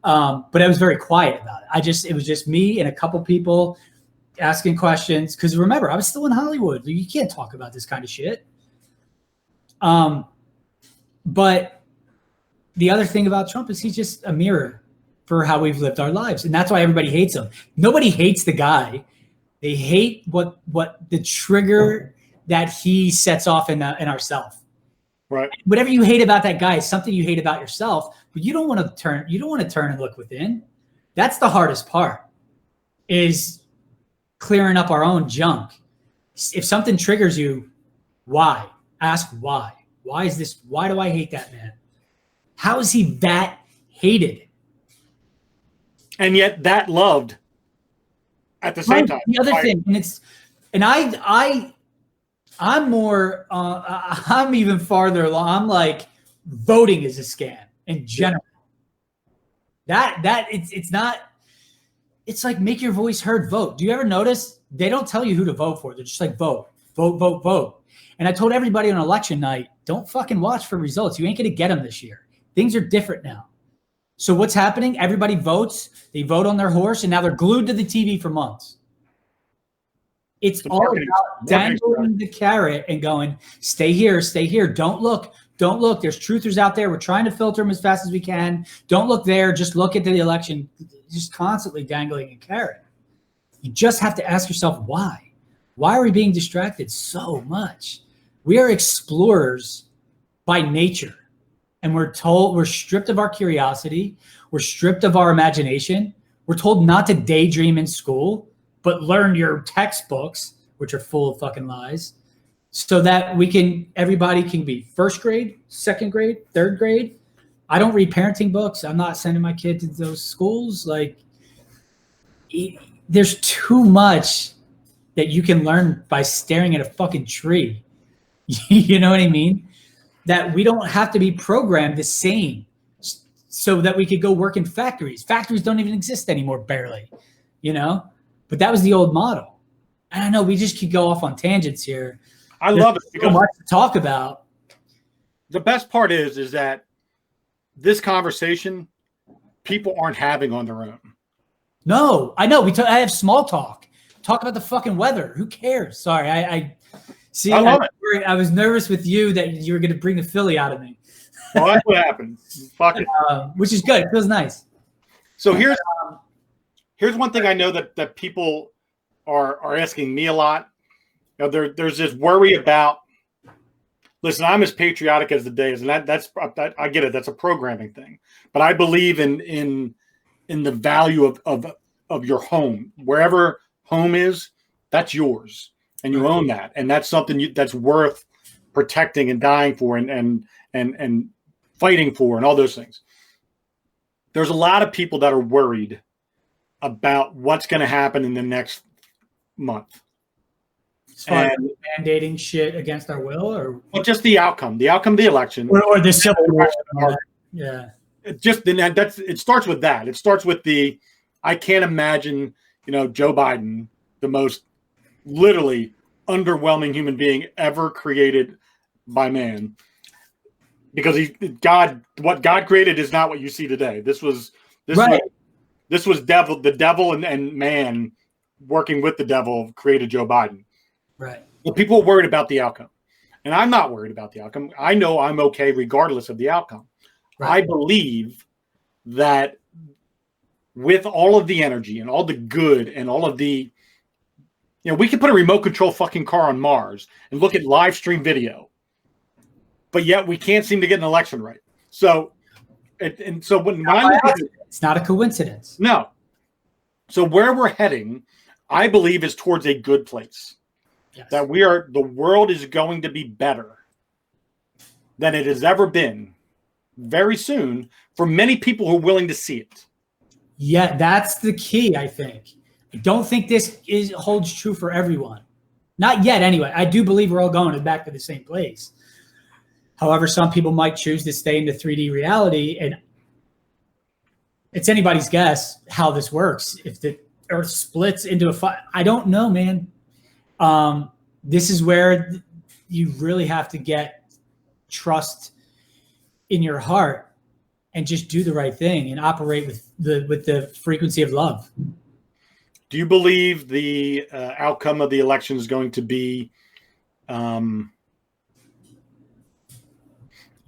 But I was very quiet about it. It was just me and a couple people asking questions. Because remember, I was still in Hollywood. You can't talk about this kind of shit. But the other thing about Trump is he's just a mirror for how we've lived our lives. And that's why everybody hates him. Nobody hates the guy. They hate what the trigger that he sets off in ourself. Right. Whatever you hate about that guy is something you hate about yourself, but you don't want to turn and look within. That's the hardest part, is clearing up our own junk. If something triggers you, why? Ask why. Why is this? Why do I hate that man? How is he that hated? And yet that loved at the same time. The other thing, I'm more, I'm even farther along. I'm like, voting is a scam in general. It's not, it's like, make your voice heard, vote. Do you ever notice they don't tell you who to vote for? They're just like, vote. And I told everybody on election night, don't fucking watch for results. You ain't going to get them this year. Things are different now. So what's happening? Everybody votes. They vote on their horse, and now they're glued to the TV for months. It's all about dangling the carrot and going, stay here, stay here. Don't look. There's truthers out there. We're trying to filter them as fast as we can. Don't look there. Just look at the election. Just constantly dangling a carrot. You just have to ask yourself, why? Why are we being distracted so much? We are explorers by nature. And we're stripped of our curiosity. We're stripped of our imagination. We're told not to daydream in school, but learn your textbooks, which are full of fucking lies, so that everybody can be first grade, second grade, third grade. I don't read parenting books. I'm not sending my kid to those schools. Like, there's too much that you can learn by staring at a fucking tree. You know what I mean? That we don't have to be programmed the same so that we could go work in factories. Factories don't even exist anymore, barely, but that was the old model. And I know we just could go off on tangents here, I love it so because much to talk about. The best part is that this conversation people aren't having on their own. No, I know. I have small talk. Talk about the fucking weather. Who cares? Sorry, I see. I love it. I was nervous with you that you were going to bring the Philly out of me. Well, that's what happened. Fuck it. Which is good. It feels nice. So here's one thing I know that people are asking me a lot. You know, there's this worry about. Listen, I'm as patriotic as the day is, and that's I get it. That's a programming thing, but I believe in the value of your home. Wherever home is, that's yours, and you own that, and that's something that's worth protecting and dying for, and fighting for, and all those things. There's a lot of people that are worried about what's going to happen in the next month. As far as mandating shit against our will, or just the outcome of the election, or the civil war. Yeah, it starts with that. It starts with I can't imagine, Joe Biden, the most literally underwhelming human being ever created by man, because what God created is not what you see today. This was the devil and man working with the devil created Joe Biden. Right. Well, people are worried about the outcome, and I'm not worried about the outcome. I know I'm okay regardless of the outcome. Right. I believe that with all of the energy and all the good and all of the, we can put a remote control fucking car on Mars and look at live stream video, but yet we can't seem to get an election right. So, when I look at it, it's not a coincidence. No. So where we're heading, I believe, is towards a good place. Yes. That the world is going to be better than it has ever been very soon for many people who are willing to see it. Yeah, that's the key, I think. I don't think this holds true for everyone. Not yet, anyway. I do believe we're all going back to the same place. However, some people might choose to stay in the 3D reality, and it's anybody's guess how this works. If the Earth splits into I don't know, man. This is where you really have to get trust in your heart and just do the right thing and operate with the frequency of love. Do you believe the outcome of the election is going to be? Do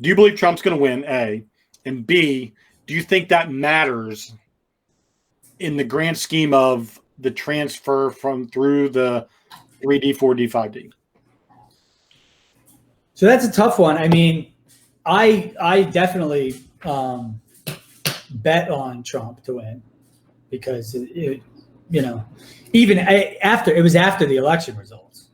you believe Trump's going to win? A, and B, do you think that matters in the grand scheme of the transfer through the 3D, 4D, 5D? So that's a tough one. I mean, I definitely bet on Trump to win because even after the election results,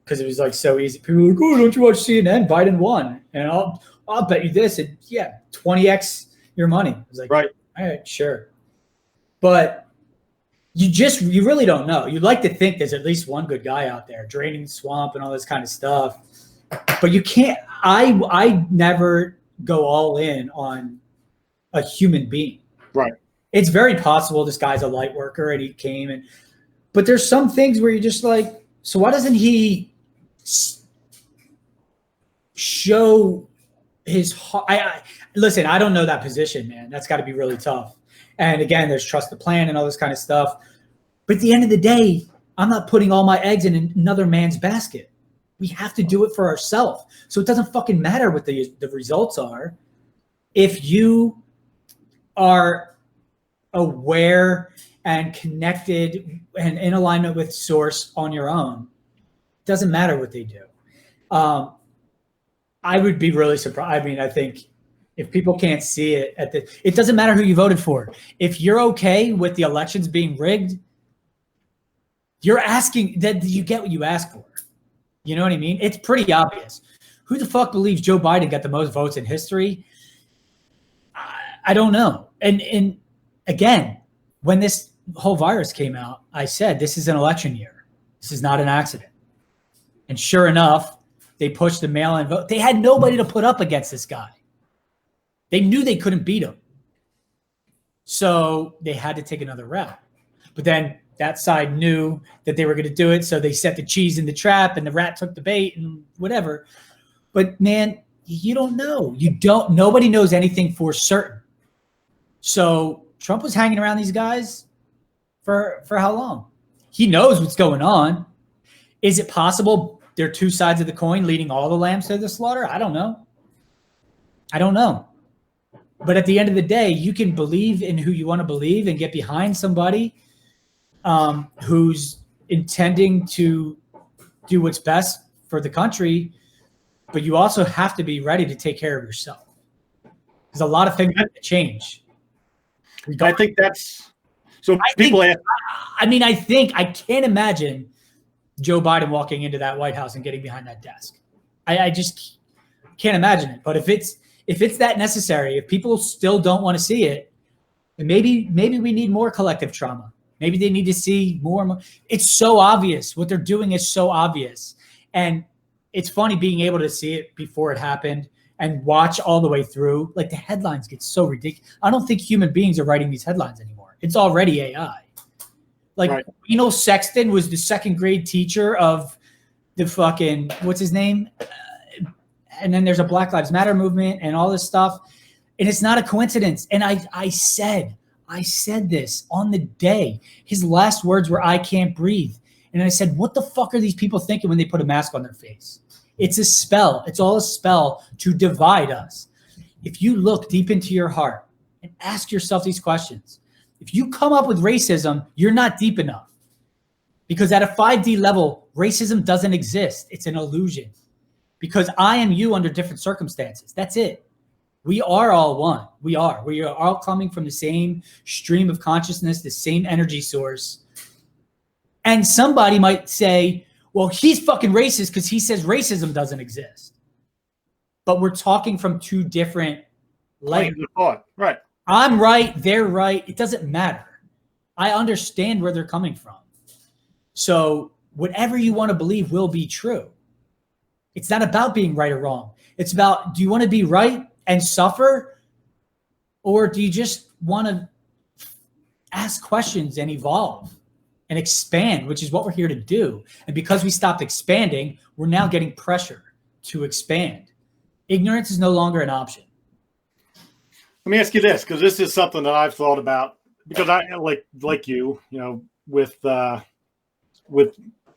because it was like so easy. People were like, "Oh, don't you watch CNN? Biden won," and I'll bet you this, and 20x your money. I was like, right, all right, sure, but. You really don't know. You'd like to think there's at least one good guy out there draining the swamp and all this kind of stuff, but you can't. I never go all in on a human being. Right. It's very possible this guy's a light worker and he came but there's some things where you're just like, so why doesn't he show his heart? Listen, I don't know that position, man. That's got to be really tough. And again, there's trust the plan and all this kind of stuff. But at the end of the day, I'm not putting all my eggs in another man's basket. We have to do it for ourselves. So it doesn't fucking matter what the results are. If you are aware and connected and in alignment with source on your own, it doesn't matter what they do. I would be really surprised. I mean, I think if people can't see it it doesn't matter who you voted for. If you're okay with the elections being rigged, you're asking that you get what you ask for. You know what I mean? It's pretty obvious. Who the fuck believes Joe Biden got the most votes in history? I don't know. And again, when this whole virus came out, I said, this is an election year. This is not an accident. And sure enough, they pushed the mail-in vote. They had nobody to put up against this guy. They knew they couldn't beat him. So they had to take another route. But then that side knew that they were going to do it. So they set the cheese in the trap and the rat took the bait and whatever. But man, you don't know. Nobody knows anything for certain. So Trump was hanging around these guys for how long? He knows what's going on. Is it possible there are two sides of the coin leading all the lambs to the slaughter? I don't know. But at the end of the day, you can believe in who you want to believe and get behind somebody who's intending to do what's best for the country. But you also have to be ready to take care of yourself. There's a lot of things that change. I think that's so. I can't imagine Joe Biden walking into that White House and getting behind that desk. I just can't imagine it. But if it's that necessary, if people still don't want to see it, then maybe we need more collective trauma. Maybe they need to see more. It's so obvious. What they're doing is so obvious. And it's funny being able to see it before it happened and watch all the way through. Like the headlines get so ridiculous. I don't think human beings are writing these headlines anymore. It's already AI. Like right. Sexton was the second grade teacher of the fucking, what's his name? And then there's a Black Lives Matter movement and all this stuff. And it's not a coincidence. And I said this on the day. His last words were, "I can't breathe." And I said, what the fuck are these people thinking when they put a mask on their face? It's a spell. It's all a spell to divide us. If you look deep into your heart and ask yourself these questions, if you come up with racism, you're not deep enough. Because at a 5D level, racism doesn't exist. It's an illusion. Because I am you under different circumstances. That's it. We are all one. We are all coming from the same stream of consciousness, the same energy source. And somebody might say, well, he's fucking racist because he says racism doesn't exist. But we're talking from two different layers of thought. Right. I'm right. They're right. It doesn't matter. I understand where they're coming from. So whatever you want to believe will be true. It's not about being right or wrong. It's about, do you want to be right and suffer? Or do you just want to ask questions and evolve and expand, which is what we're here to do. And because we stopped expanding, we're now getting pressure to expand. Ignorance is no longer an option. Let me ask you this, because this is something that I've thought about, because I like you know, with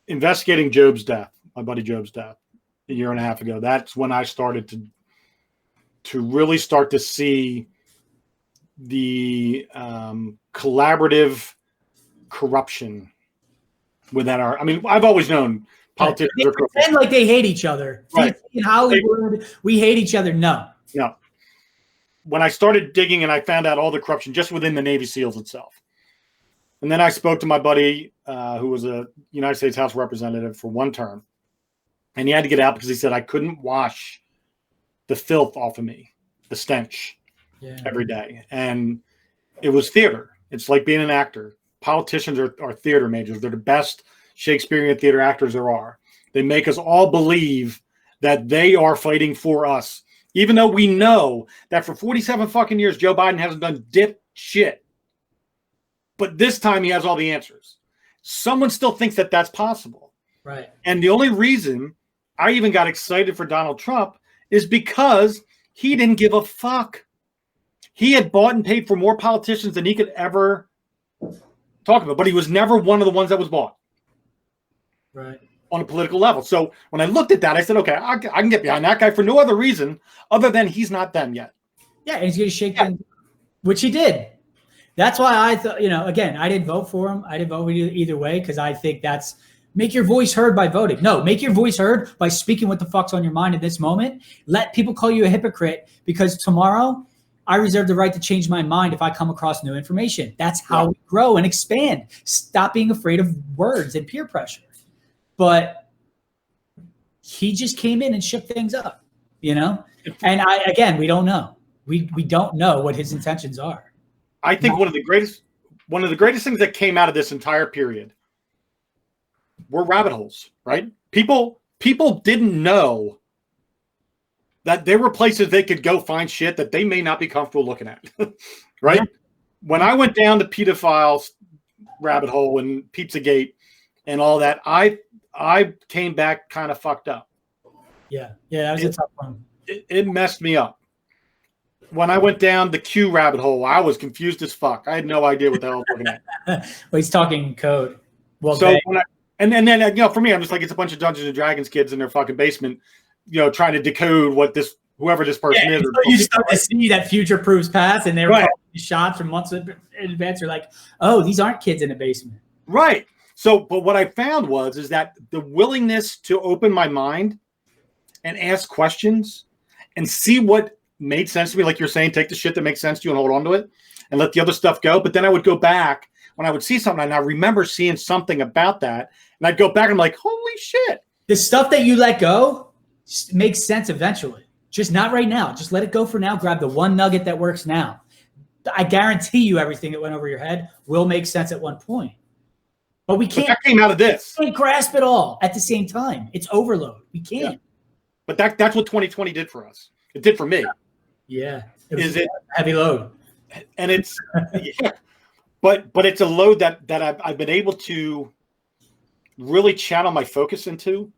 investigating Job's death, my buddy Job's death a year and a half ago. That's when I started to really start to see the collaborative corruption within our. I mean, I've always known politicians they pretend like they hate each other. Right. In Hollywood, we hate each other. No. When I started digging and I found out all the corruption just within the Navy SEALs itself. And then I spoke to my buddy who was a United States House representative for one term. And he had to get out because he said I couldn't wash the filth off of me, the stench every day. And it was theater. It's like being an actor. Politicians are theater majors. They're the best Shakespearean theater actors there are. They make us all believe that they are fighting for us. Even though we know that for 47 fucking years, Joe Biden hasn't done dip shit. But this time he has all the answers. Someone still thinks that that's possible. Right. And the only reason I even got excited for Donald Trump is because he didn't give a fuck. He had bought and paid for more politicians than he could ever talk about, but he was never one of the ones that was bought. Right. On a political level. So when I looked at that, I said, okay, I can get behind that guy for no other reason other than he's not them yet. Yeah, and he's going to shake things, which he did. That's why I thought, again, I didn't vote for him. I didn't vote for either way because I think that's make your voice heard by voting. No, make your voice heard by speaking what the fuck's on your mind at this moment. Let people call you a hypocrite because tomorrow I reserve the right to change my mind if I come across new information. That's how we grow and expand. Stop being afraid of words and peer pressure. But he just came in and shook things up, And we don't know. We don't know what his intentions are. I think one of the greatest things that came out of this entire period were rabbit holes, right? People didn't know that there were places they could go find shit that they may not be comfortable looking at, right? Yeah. When I went down the pedophiles rabbit hole and Pizzagate and all that, I came back kind of fucked up. Yeah, that was a tough one. It messed me up. When I went down the Q rabbit hole, I was confused as fuck. I had no idea what the hell I was looking at. Well, he's talking code. Well, so and then for me, I'm just like, it's a bunch of Dungeons and Dragons kids in their fucking basement, trying to decode what whoever this person is. So you start to see that future proves past, and they're shots from months in advance. You're like, oh, these aren't kids in the basement. Right. So, but what I found is that the willingness to open my mind and ask questions and see what made sense to me, like you're saying, take the shit that makes sense to you and hold on to it and let the other stuff go. But then I would go back when I would see something, and I remember seeing something about that, and I'd go back and I'm like, holy shit. The stuff that you let go makes sense eventually. Just not right now. Just let it go for now. Grab the one nugget that works now. I guarantee you everything that went over your head will make sense at one point. But we can't. But that came out of this. We can't grasp it all at the same time. It's overload. We can't. Yeah. But that's what 2020 did for us. It did for me. Yeah. It was a heavy load. And it's but it's a load that I've been able to really channel my focus into,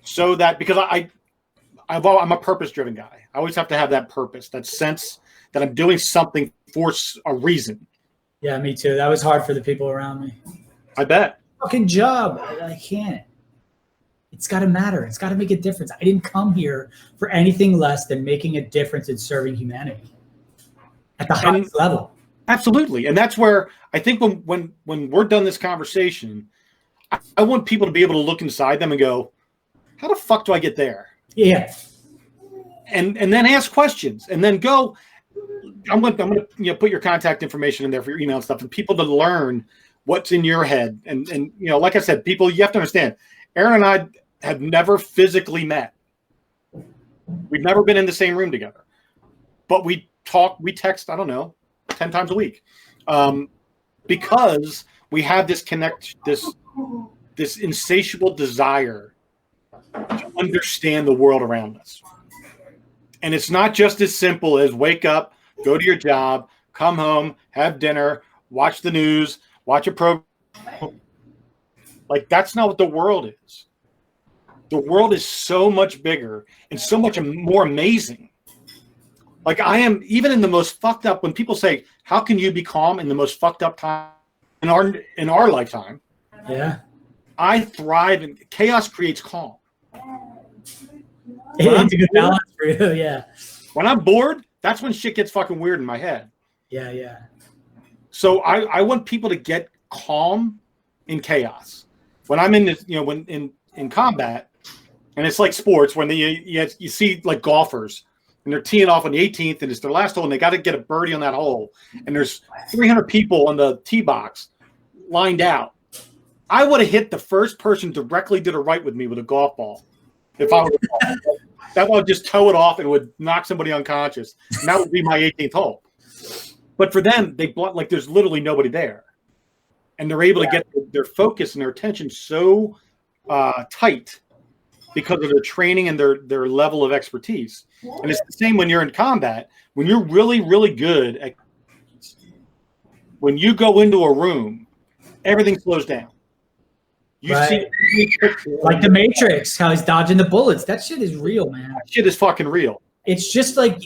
so that because I'm a purpose-driven guy. I always have to have that purpose, that sense that I'm doing something for a reason. Yeah, me too. That was hard for the people around me. I bet. Fucking job. I can't. It's got to matter. It's got to make a difference. I didn't come here for anything less than making a difference in serving humanity at the highest level. Absolutely. And that's where I think when we're done this conversation, I want people to be able to look inside them and go, how the fuck do I get there? Yeah. And then ask questions, and then go. I'm gonna put your contact information in there for your email and stuff, and people to learn what's in your head. And like I said, people, you have to understand, Aaron and I have never physically met. We've never been in the same room together, but we text, I don't know, 10 times a week, because we have this this insatiable desire to understand the world around us. And it's not just as simple as wake up, go to your job, come home, have dinner, watch the news, watch a program. Like, that's not what the world is. The world is so much bigger and so much more amazing. Like, I am, even in the most fucked up, when people say, how can you be calm in the most fucked up time in our lifetime? Yeah. I thrive, and chaos creates calm. It's a good balance for you, yeah. When I'm bored, that's when shit gets fucking weird in my head. Yeah. So I want people to get calm in chaos. When I'm in this, when in combat, and it's like sports, when you see like golfers, and they're teeing off on the 18th, and it's their last hole, and they got to get a birdie on that hole, and there's 300 people on the tee box lined out. I would have hit the first person directly to the right with me with a golf ball. If I would, that would just tow it off and would knock somebody unconscious. And that would be my 18th hole. But for them, like there's literally nobody there, and they're able to get their focus and their attention so tight because of their training and their level of expertise. And it's the same when you're in combat. When you're really, really good at, when you go into a room, everything slows down. You see, like the Matrix, how he's dodging the bullets. That shit is real, man. That shit is fucking real. It's just like,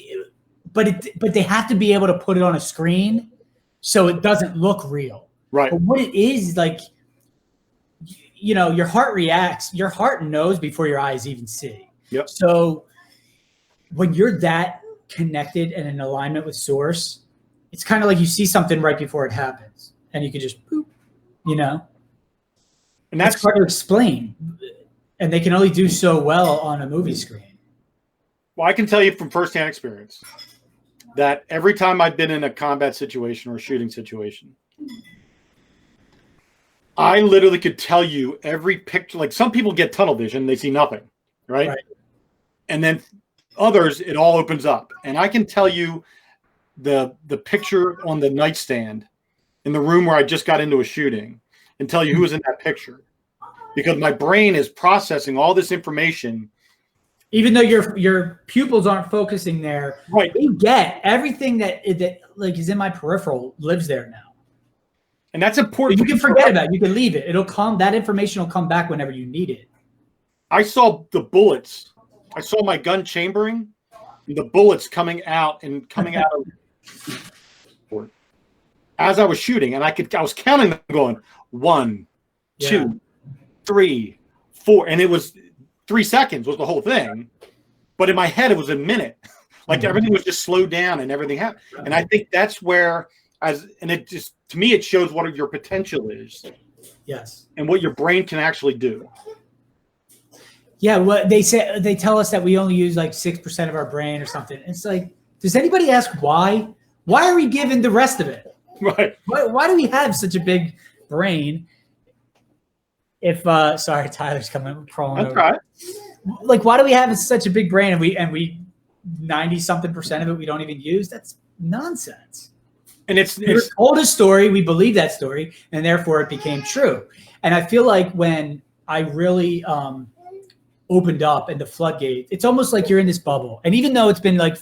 but they have to be able to put it on a screen so it doesn't look real. Right. But what it is, like, your heart reacts. Your heart knows before your eyes even see. Yep. So when you're that connected and in alignment with source, it's kind of like you see something right before it happens, and you can just boop, And that's hard to explain, and they can only do so well on a movie screen. Well, I can tell you from firsthand experience that every time I've been in a combat situation or a shooting situation, I literally could tell you every picture. Like, some people get tunnel vision, they see nothing, right? And then others, it all opens up. And I can tell you the picture on the nightstand in the room where I just got into a shooting and tell you who was in that picture, because my brain is processing all this information. Even though your pupils aren't focusing there, right? You get everything that like is in my peripheral lives there now. And that's important. But you can forget about it. You can leave it. That information will come back whenever you need it. I saw the bullets. I saw my gun chambering, and the bullets coming out as I was shooting, and I was counting them, going 1, 2, 3, 4, and it was 3 seconds was the whole thing, but in my head it was a minute. Like everything was just slowed down and everything happened. And I think that's where, it just, to me, it shows what your potential is. Yes. And what your brain can actually do. Yeah, what they say, they tell us that we only use like 6% of our brain or something. It's like, does anybody ask why? Why are we given the rest of it? Right. Why do we have such a big brain? If sorry, Tyler's coming crawling over. Right. Like, why do we have such a big brain and we 90-something% of it we don't even use? That's nonsense. And it's told a story, we believe that story, and therefore it became true. And I feel like when I really opened up in the floodgate, it's almost like you're in this bubble. And even though it's been like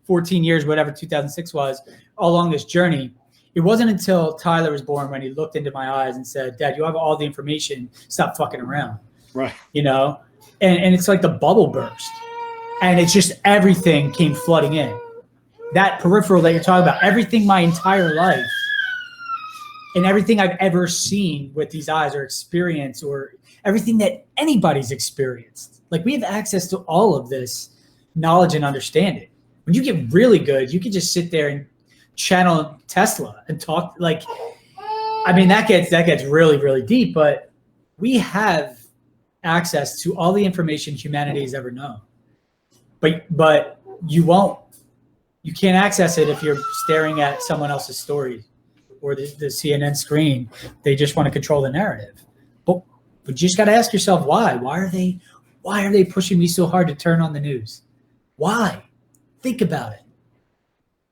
14 years, whatever 2006 was, all along this journey, it wasn't until Tyler was born when he looked into my eyes and said, Dad, you have all the information. Stop fucking around. Right. You know? And it's like the bubble burst. And it's just everything came flooding in. That peripheral that you're talking about, everything my entire life and everything I've ever seen with these eyes or experienced or everything that anybody's experienced. Like, we have access to all of this knowledge and understanding. When you get really good, you can just sit there and channel Tesla and talk. Like, I mean, that gets really, really deep, but we have access to all the information humanity has ever known. But you can't access it if you're staring at someone else's story or the CNN screen. They just want to control the narrative. But you just got to ask yourself why. Why are they pushing me so hard to turn on the news? Why? Think about it.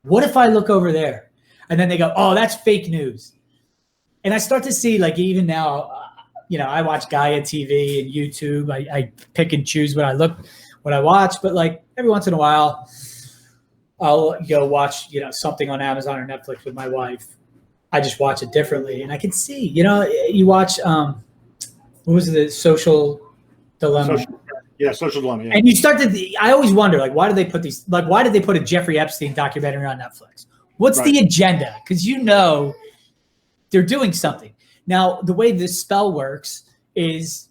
What if I look over there? And then they go, oh, that's fake news. And I start to see, like, even now, I watch Gaia TV and YouTube. I pick and choose what I watch. But like every once in a while, I'll go watch, something on Amazon or Netflix with my wife. I just watch it differently. And I can see, you watch, what was the Social Dilemma? Social Dilemma. Yeah. And you start to, I always wonder, like, why did they put a Jeffrey Epstein documentary on Netflix? What's the agenda? Because they're doing something. Now, the way this spell works is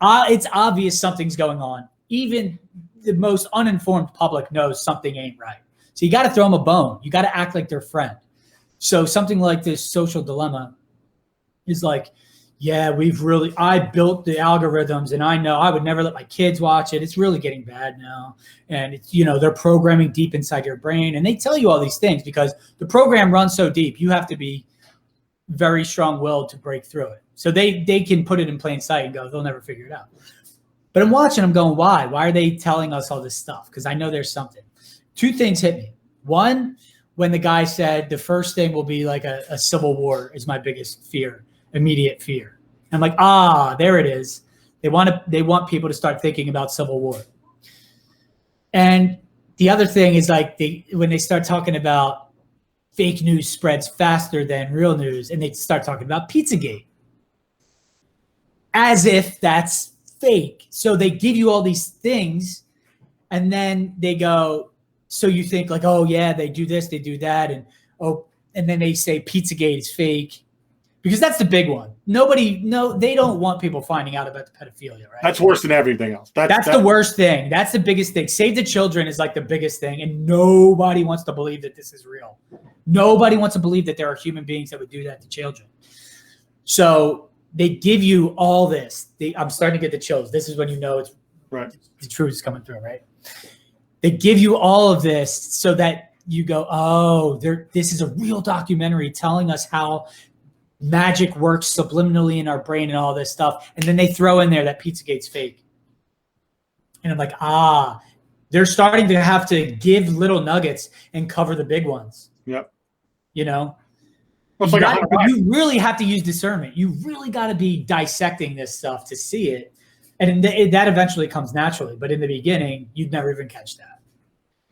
it's obvious something's going on. Even the most uninformed public knows something ain't right. So you got to throw them a bone. You got to act like their friend. So something like this Social Dilemma is like, yeah, I built the algorithms and I know I would never let my kids watch it. It's really getting bad now. And it's, they're programming deep inside your brain. And they tell you all these things because the program runs so deep, you have to be very strong-willed to break through it. So they can put it in plain sight and go, they'll never figure it out. But I'm watching, I'm going, why? Why are they telling us all this stuff? Because I know there's something. Two things hit me. One, when the guy said the first thing will be like a civil war is my biggest fear, immediate fear. I'm like, there it is. They want people to start thinking about civil war. And the other thing is like when they start talking about fake news spreads faster than real news, and they start talking about Pizzagate as if that's fake. So they give you all these things, and then they go, so you think like, oh yeah, they do this, they do that, and then they say Pizzagate is fake. Because that's the big one. They don't want people finding out about the pedophilia, right? That's worse than everything else. That's the worst thing. That's the biggest thing. Save the children is like the biggest thing, and nobody wants to believe that this is real. Nobody wants to believe that there are human beings that would do that to children. So they give you all this. I'm starting to get the chills. This is when you know it's right. The truth is coming through, right? They give you all of this so that you go, oh, this is a real documentary telling us how magic works subliminally in our brain and all this stuff. And then they throw in there that Pizzagate's fake. And I'm like, they're starting to have to give little nuggets and cover the big ones. Yep. Well, like you really have to use discernment. You really got to be dissecting this stuff to see it. And that eventually comes naturally. But in the beginning, you'd never even catch that.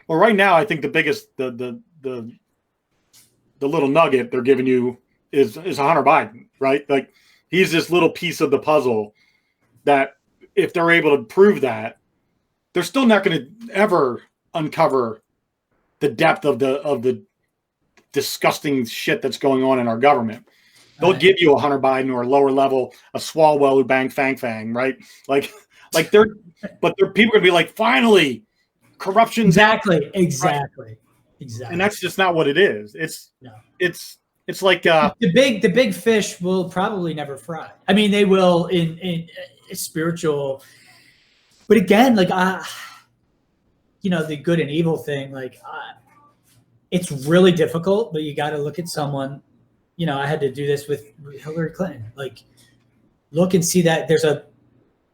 Well, right now, I think the biggest, the little nugget they're giving you is Hunter Biden, right? Like he's this little piece of the puzzle that if they're able to prove that, they're still not going to ever uncover the depth of the disgusting shit that's going on in our government. They'll give you a Hunter Biden or a lower level, a Swalwell who bang fang fang, right? Like people are going to be like, finally, corruption's exactly. And that's just not what it is. It's like the big fish will probably never fry. I mean, they will in spiritual, but again, like the good and evil thing, like it's really difficult. But you got to look at someone. I had to do this with Hillary Clinton. Like, look and see that there's a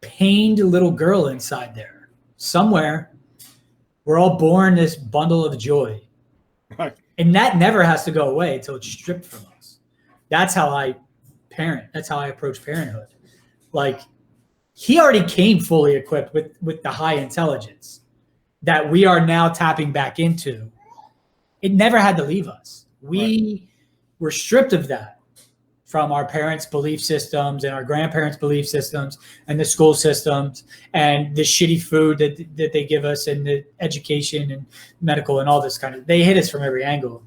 pained little girl inside there somewhere. We're all born this bundle of joy. Right. And that never has to go away until it's stripped from us. That's how I parent. That's how I approach parenthood. Like, he already came fully equipped with the high intelligence that we are now tapping back into. It never had to leave us. We were stripped of that from our parents' belief systems and our grandparents' belief systems and the school systems and the shitty food that they give us and the education and medical and all this kind of, they hit us from every angle,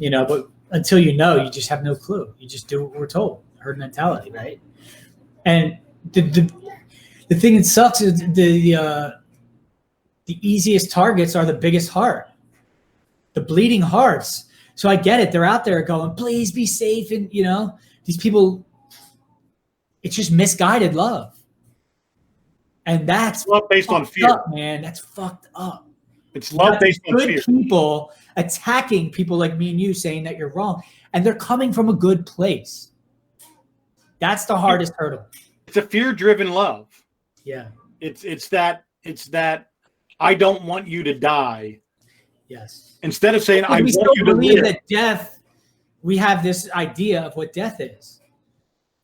but until you just have no clue. You just do what we're told, herd mentality, right? And the thing that sucks is the easiest targets are the biggest heart, the bleeding hearts. So I get it. They're out there going, please be safe. And, these people, it's just misguided love. And that's love based on fear. Up, man. That's fucked up. It's love based on fear. Good people attacking people like me and you saying that you're wrong. And they're coming from a good place. That's the hardest hurdle. It's a fear-driven love. Yeah. It's that I don't want you to die. Yes. Instead of saying, I we want you to believe live. that death, we have this idea of what death is.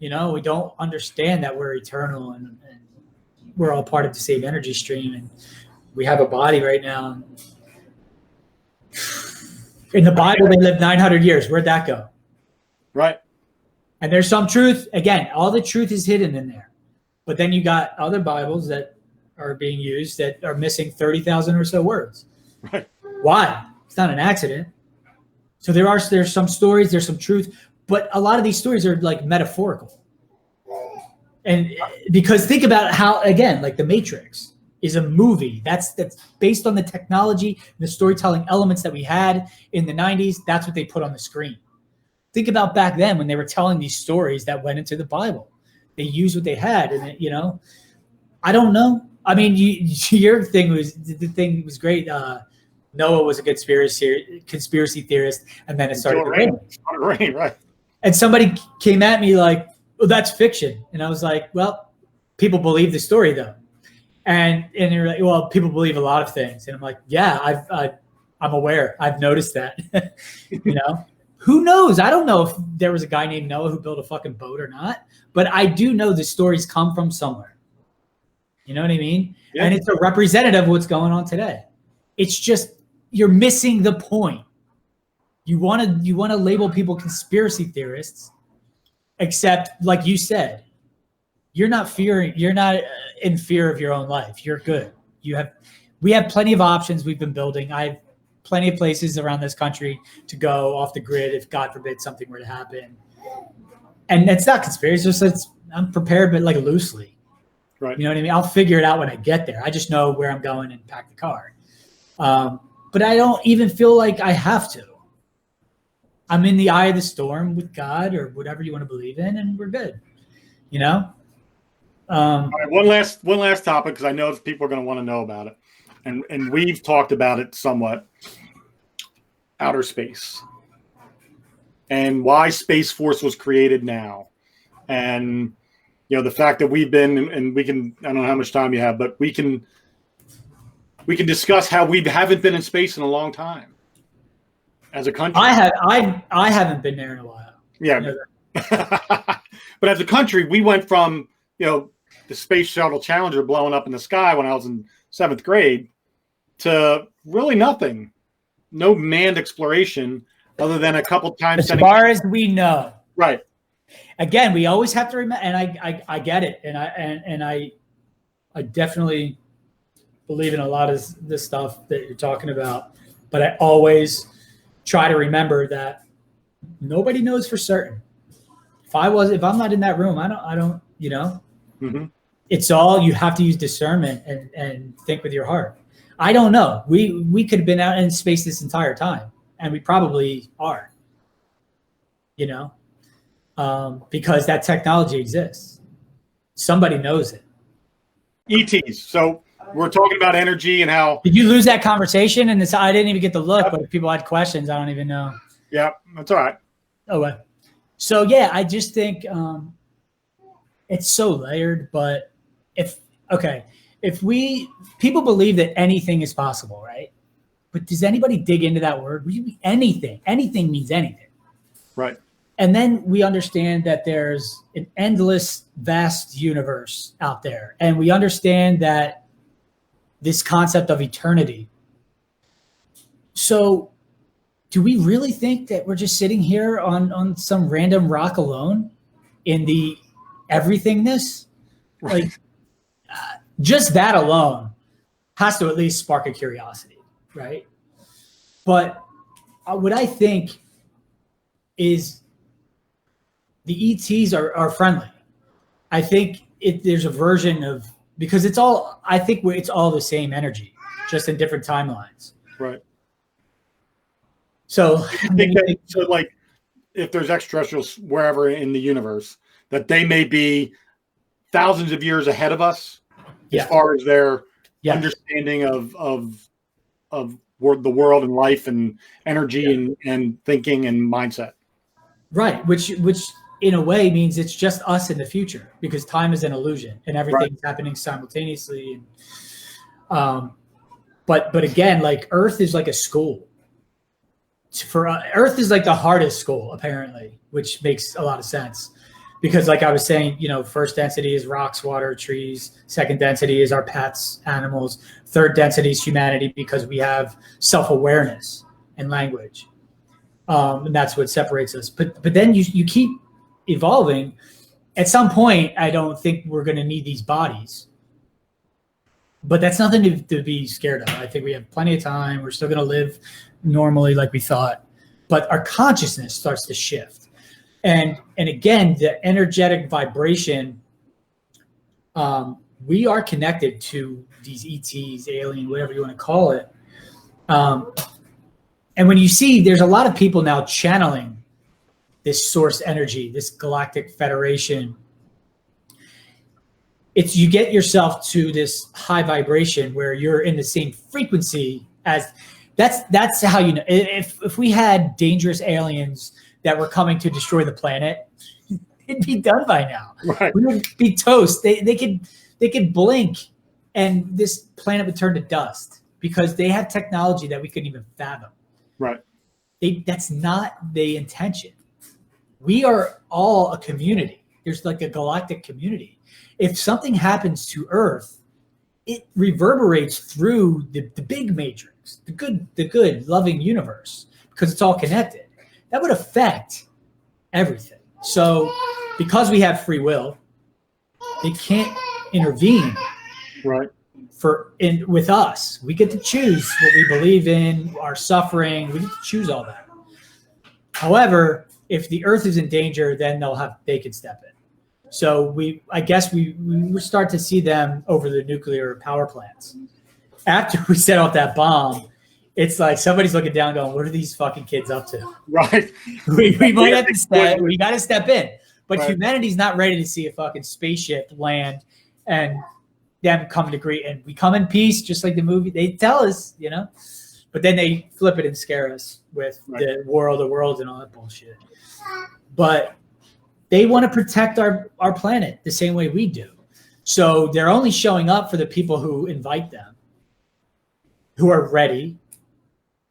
We don't understand that we're eternal and we're all part of the same energy stream. And we have a body right now. In the Bible, they lived 900 years. Where'd that go? Right. And there's some truth. Again, all the truth is hidden in there. But then you got other Bibles that are being used that are missing 30,000 or so words. Right. Why? It's not an accident. So there's some stories, there's some truth, but a lot of these stories are like metaphorical. And because think about how, again, like The Matrix is a movie that's based on the technology, the storytelling elements that we had in the 90s. That's what they put on the screen. Think about back then when they were telling these stories that went into the Bible. They used what they had, and I don't know. I mean, your thing was great. Noah was a conspiracy theorist, and then it started to rain. Right. And somebody came at me like, "Well, that's fiction," and I was like, "Well, people believe the story though," and you're like, "Well, people believe a lot of things," and I'm like, "Yeah, I'm aware. I've noticed that." Who knows? I don't know if there was a guy named Noah who built a fucking boat or not, but I do know the stories come from somewhere. You know what I mean? Yeah. And it's a representative of what's going on today. It's just you're missing the point. You want to label people conspiracy theorists, except like you said, you're not in fear of your own life. You're good. We have plenty of options we've been building. I have plenty of places around this country to go off the grid if God forbid something were to happen. And it's not conspiracy, it's just I'm prepared, but like loosely. Right. You know what I mean? I'll figure it out when I get there. I just know where I'm going and pack the car. But I don't even feel like I have to. I'm in the eye of the storm with God or whatever you want to believe in, and we're good. All right, one last topic, because I know people are going to want to know about it. And we've talked about it somewhat. Outer space. And why Space Force was created now. And the fact that we've been, and we can, I don't know how much time you have, but we can discuss how we haven't been in space in a long time as a country. I haven't been there in a while. Yeah. But as a country, we went from, the Space Shuttle Challenger blowing up in the sky when I was in 7th grade to really nothing. No manned exploration other than a couple times. As far as we know. Right. Again, we always have to remember, and I get it, and I definitely believe in a lot of the stuff that you're talking about, but I always try to remember that nobody knows for certain. If I'm not in that room, I don't, Mm-hmm. It's all, you have to use discernment and think with your heart. I don't know. We could have been out in space this entire time, and we probably are, because that technology exists. Somebody knows it. ETs. So we're talking about energy and how. Did you lose that conversation? And I didn't even get to look, but if people had questions, I don't even know. Yeah, that's all right. Oh, well. So yeah, I just think it's so layered. But people believe that anything is possible, right? But does anybody dig into that word? Anything means anything. Right. And then we understand that there's an endless, vast universe out there. And we understand that this concept of eternity. So do we really think that we're just sitting here on some random rock alone in the everythingness? Right. Like, just that alone has to at least spark a curiosity, right? But what I think is the ETs are friendly. I think there's a version of, because it's all the same energy, just in different timelines. Right. So, like, if there's extraterrestrials wherever in the universe, that they may be thousands of years ahead of us as far as their understanding of the world and life and energy and thinking and mindset. Right. Which in a way means it's just us in the future, because time is an illusion and everything's happening simultaneously. But again, like, Earth is like a school. Earth is like the hardest school, apparently, which makes a lot of sense. Because, like I was saying, first density is rocks, water, trees. Second density is our pets, animals. Third density is humanity, because we have self-awareness and language. And that's what separates us. But then you keep evolving. At some point, I don't think we're going to need these bodies. But that's nothing to be scared of. I think we have plenty of time. We're still going to live normally like we thought. But our consciousness starts to shift. And again, the energetic vibration, we are connected to these ETs, alien, whatever you want to call it. And when you see, there's a lot of people now channeling this source energy, this galactic federation. You get yourself to this high vibration where you're in the same frequency as. That's how you know. If we had dangerous aliens that were coming to destroy the planet, it'd be done by now. Right. We would be toast. They could blink, and this planet would turn to dust, because they have technology that we couldn't even fathom. Right. That's not the intention. We are all a community. There's like a galactic community. If something happens to Earth, it reverberates through the big matrix, the good, loving universe, because it's all connected. That would affect everything. So, because we have free will, they can't intervene. Right. With us. We get to choose what we believe in, our suffering. We get to choose all that. However, if the Earth is in danger, then they can step in. So I guess we start to see them over the nuclear power plants. After we set off that bomb, it's like somebody's looking down going, what are these fucking kids up to? Right. We might have to we got to step in. But right. Humanity's not ready to see a fucking spaceship land and them come to greet. And we come in peace, just like the movie. They tell us, but then they flip it and scare us with the War of the Worlds and all that bullshit. But they want to protect our planet the same way we do. So they're only showing up for the people who invite them, who are ready.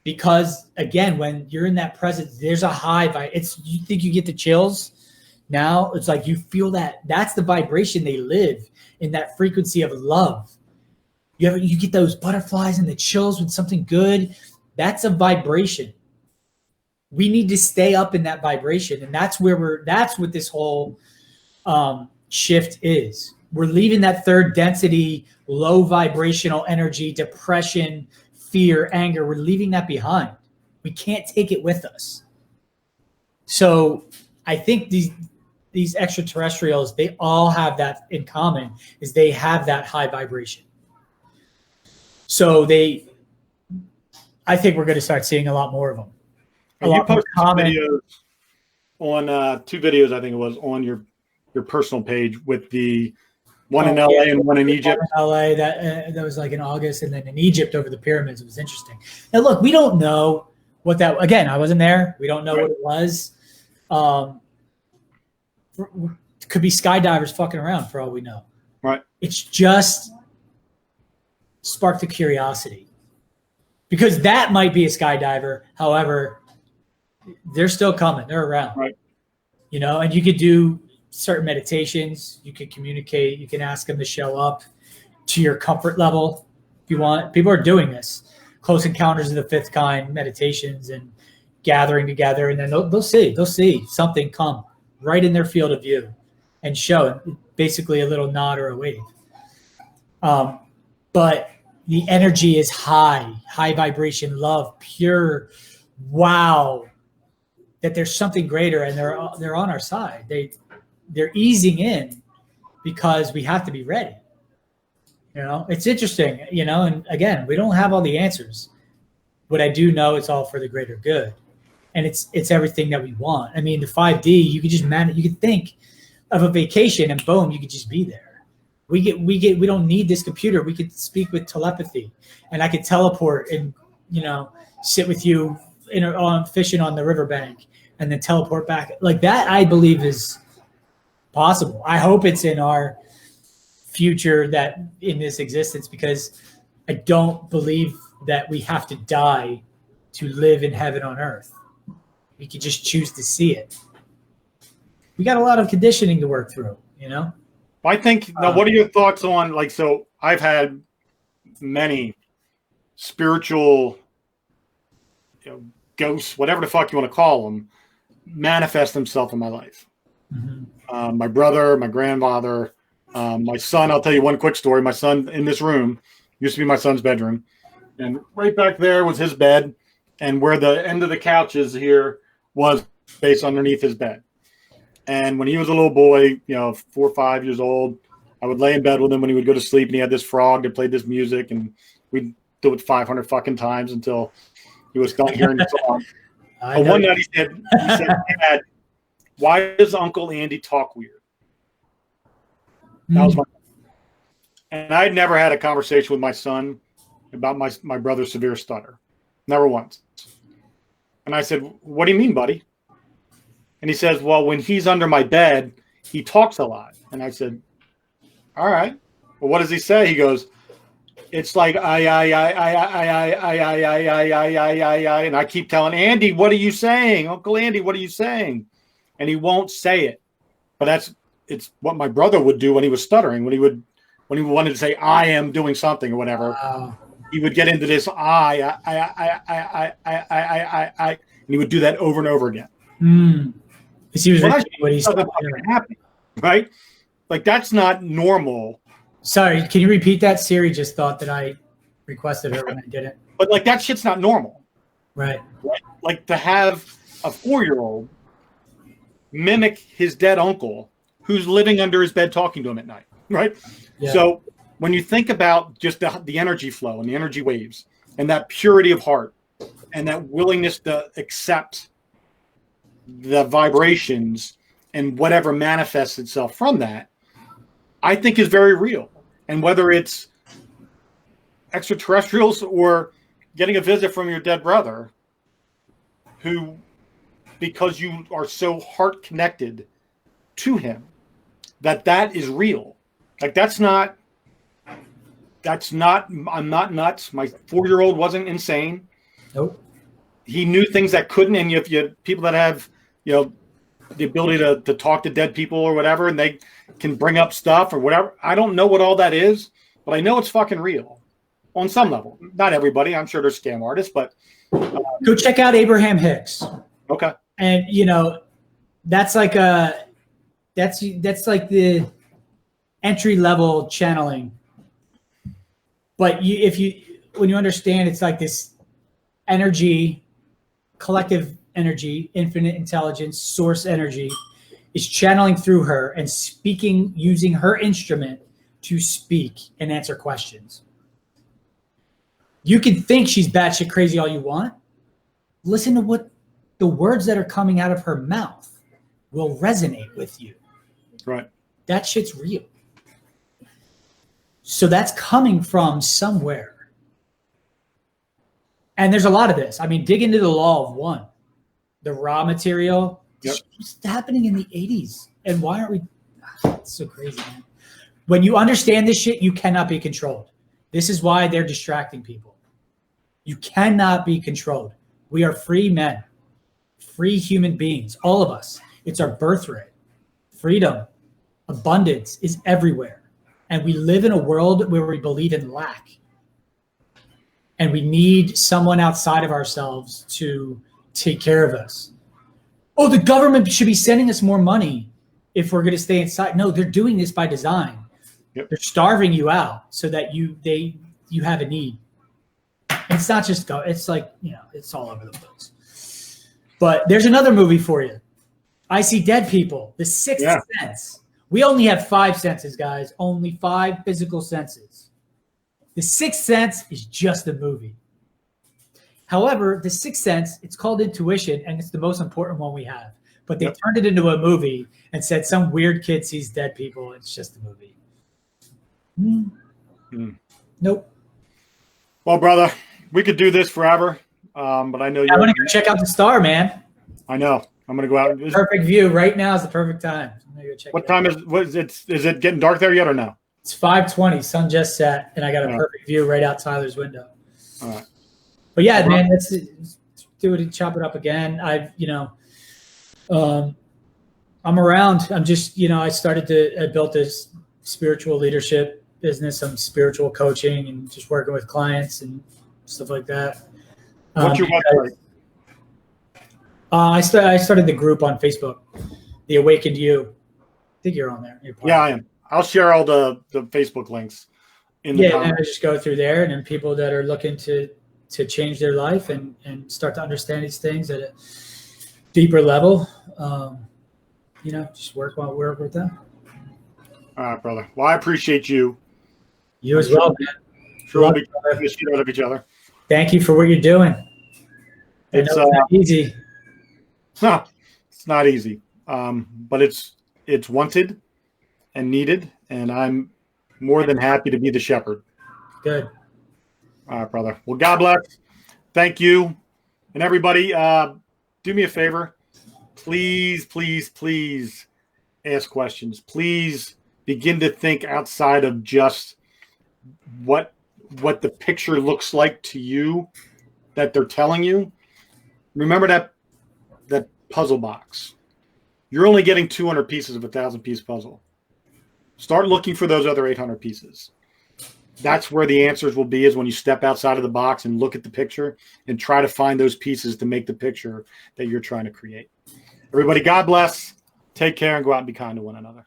Because again, when you're in that presence, there's a high vibe. You think you get the chills now? It's like you feel that. That's the vibration they live in, that frequency of love. You get those butterflies and the chills with something good. That's a vibration. We need to stay up in that vibration. And that's what this whole shift is. We're leaving that third density, low vibrational energy, depression, fear, anger. We're leaving that behind. We can't take it with us. So I think these extraterrestrials, they all have that in common, is they have that high vibration. So I think we're going to start seeing a lot more of them. You posted videos on 2 videos, I think it was, on your personal page with the one in LA and one in Egypt. One in LA that was like in August, and then in Egypt over the pyramids. It was interesting. Now, look, we don't know what that. Again, I wasn't there. We don't know what it was. Could be skydivers fucking around for all we know. Right. It's just sparked the curiosity, because that might be a skydiver. However, they're still coming. They're around. Right. You know, and you could do certain meditations. You can communicate. You can ask them to show up to your comfort level if you want. People are doing this. Close Encounters of the Fifth Kind meditations and gathering together, and then they'll see something come right in their field of view and show basically a little nod or a wave. But the energy is high vibration, love, pure, wow, that there's something greater, and they're on our side. They're easing in because we have to be ready. You know, it's interesting, you know, and again, we don't have all the answers. What I do know, it's all for the greater good. And it's everything that we want. I mean, the 5D, you could just you could think of a vacation and boom, you could just be there. We don't need this computer. We could speak with telepathy, and I could teleport and, you know, sit with you on fishing on the riverbank and then teleport back. Like that, I believe is possible. I hope it's in our future, that in this existence, because I don't believe that we have to die to live in heaven on earth. We could just choose to see it. We got a lot of conditioning to work through, you know? I think, now what are your thoughts on, like, so I've had many spiritual, you know, ghosts, whatever the fuck you want to call them, manifest themselves in my life. Mm-hmm. My brother, my grandfather, my son. I'll tell you one quick story. My son in this room used to be my son's bedroom, and right back there was his bed, and where the end of the couch is here was space underneath his bed. And when he was a little boy, you know, 4 or 5 years old, I would lay in bed with him when he would go to sleep, and he had this frog that played this music, and we'd do it 500 fucking times until he was done hearing the song. But one night he said, Dad, why does Uncle Andy talk weird? That was and I'd never had a conversation with my son about my brother's severe stutter. Never once. And I said, what do you mean, buddy? And he says, well, when he's under my bed, he talks a lot. And I said, all right. Well, what does he say? He goes, it's like, I, and I keep telling Andy, what are you saying? Uncle Andy, what are you saying? And he won't say it. But it's what my brother would do when he was stuttering, when he wanted to say, I am doing something or whatever. Wow. He would get into this, and he would do that over and over again. Because he was repeating what he's happy, right? Like, that's not normal. Sorry, can you repeat that? Siri just thought that I requested her when I didn't. But like, that shit's not normal. Right. Like to have a 4-year-old mimic his dead uncle who's living under his bed talking to him at night, right? Yeah. So when you think about just the energy flow and the energy waves and that purity of heart and that willingness to accept the vibrations and whatever manifests itself from that, I think is very real. And whether it's extraterrestrials or getting a visit from your dead brother, who, because you are so heart connected to him, that is real. Like, I'm not nuts. My 4-year-old wasn't insane. Nope. He knew things that couldn't, and if you people that have, you know, the ability to talk to dead people or whatever, and they can bring up stuff or whatever. I don't know what all that is, but I know it's fucking real on some level. Not everybody. I'm sure there's scam artists, but go check out Abraham Hicks. Okay. And that's like that's like the entry level channeling. But when you understand, it's like this energy, collective energy, infinite intelligence, source energy is channeling through her and speaking, using her instrument to speak and answer questions. You can think she's batshit crazy all you want. Listen to what the words that are coming out of her mouth will resonate with you. Right. That shit's real. So that's coming from somewhere. And there's a lot of this. I mean, dig into the law of one. The raw material. Yep. It's happening in the 80s. And why aren't we? It's so crazy, man. When you understand this shit, you cannot be controlled. This is why they're distracting people. You cannot be controlled. We are free men, free human beings, all of us. It's our birthright. Freedom, abundance is everywhere. And we live in a world where we believe in lack. And we need someone outside of ourselves to take care of us. Oh, the government should be sending us more money if we're going to stay inside. No, they're doing this by design. Yep. They're starving you out so that you have a need. And it's not just it's like, it's all over the place. But there's another movie for you. I See Dead People, The Sixth Sense. We only have 5 senses, guys. Only 5 physical senses. The Sixth Sense is just a movie. However, The Sixth Sense, it's called intuition, and it's the most important one we have. But they turned it into a movie and said some weird kid sees dead people. It's just a movie. Nope. Well, brother, we could do this forever, but I know you're. I'm going to go check out the star, man. I know. I'm going to go out. Perfect view. Right now is the perfect time. I'm gonna go check what time is it getting dark there yet or no? It's 5:20. Sun just set, and I got a perfect view right out Tyler's window. All right. But yeah, man, let's do it and chop it up again. I'm around. I'm just, I built this spiritual leadership business. I'm spiritual coaching and just working with clients and stuff like that. What's your website? I started the group on Facebook, The Awakened You. I think you're on there. Yeah, I am. I'll share all the Facebook links in the comments. And I just go through there, and then people that are looking to change their life and start to understand these things at a deeper level, just work with them. All right, brother. Well, I appreciate you. You as well, man. Sure, we'll be the shit out of each other. Thank you for what you're doing. It's not easy. No, it's not easy, but it's wanted and needed, and I'm more than happy to be the shepherd. Good. All right, brother. Well, God bless. Thank you. And everybody, do me a favor. Please, please, please ask questions. Please begin to think outside of just what the picture looks like to you that they're telling you. Remember that puzzle box. You're only getting 200 pieces of a 1,000-piece puzzle. Start looking for those other 800 pieces. That's where the answers will be, is when you step outside of the box and look at the picture and try to find those pieces to make the picture that you're trying to create. Everybody, God bless. Take care and go out and be kind to one another.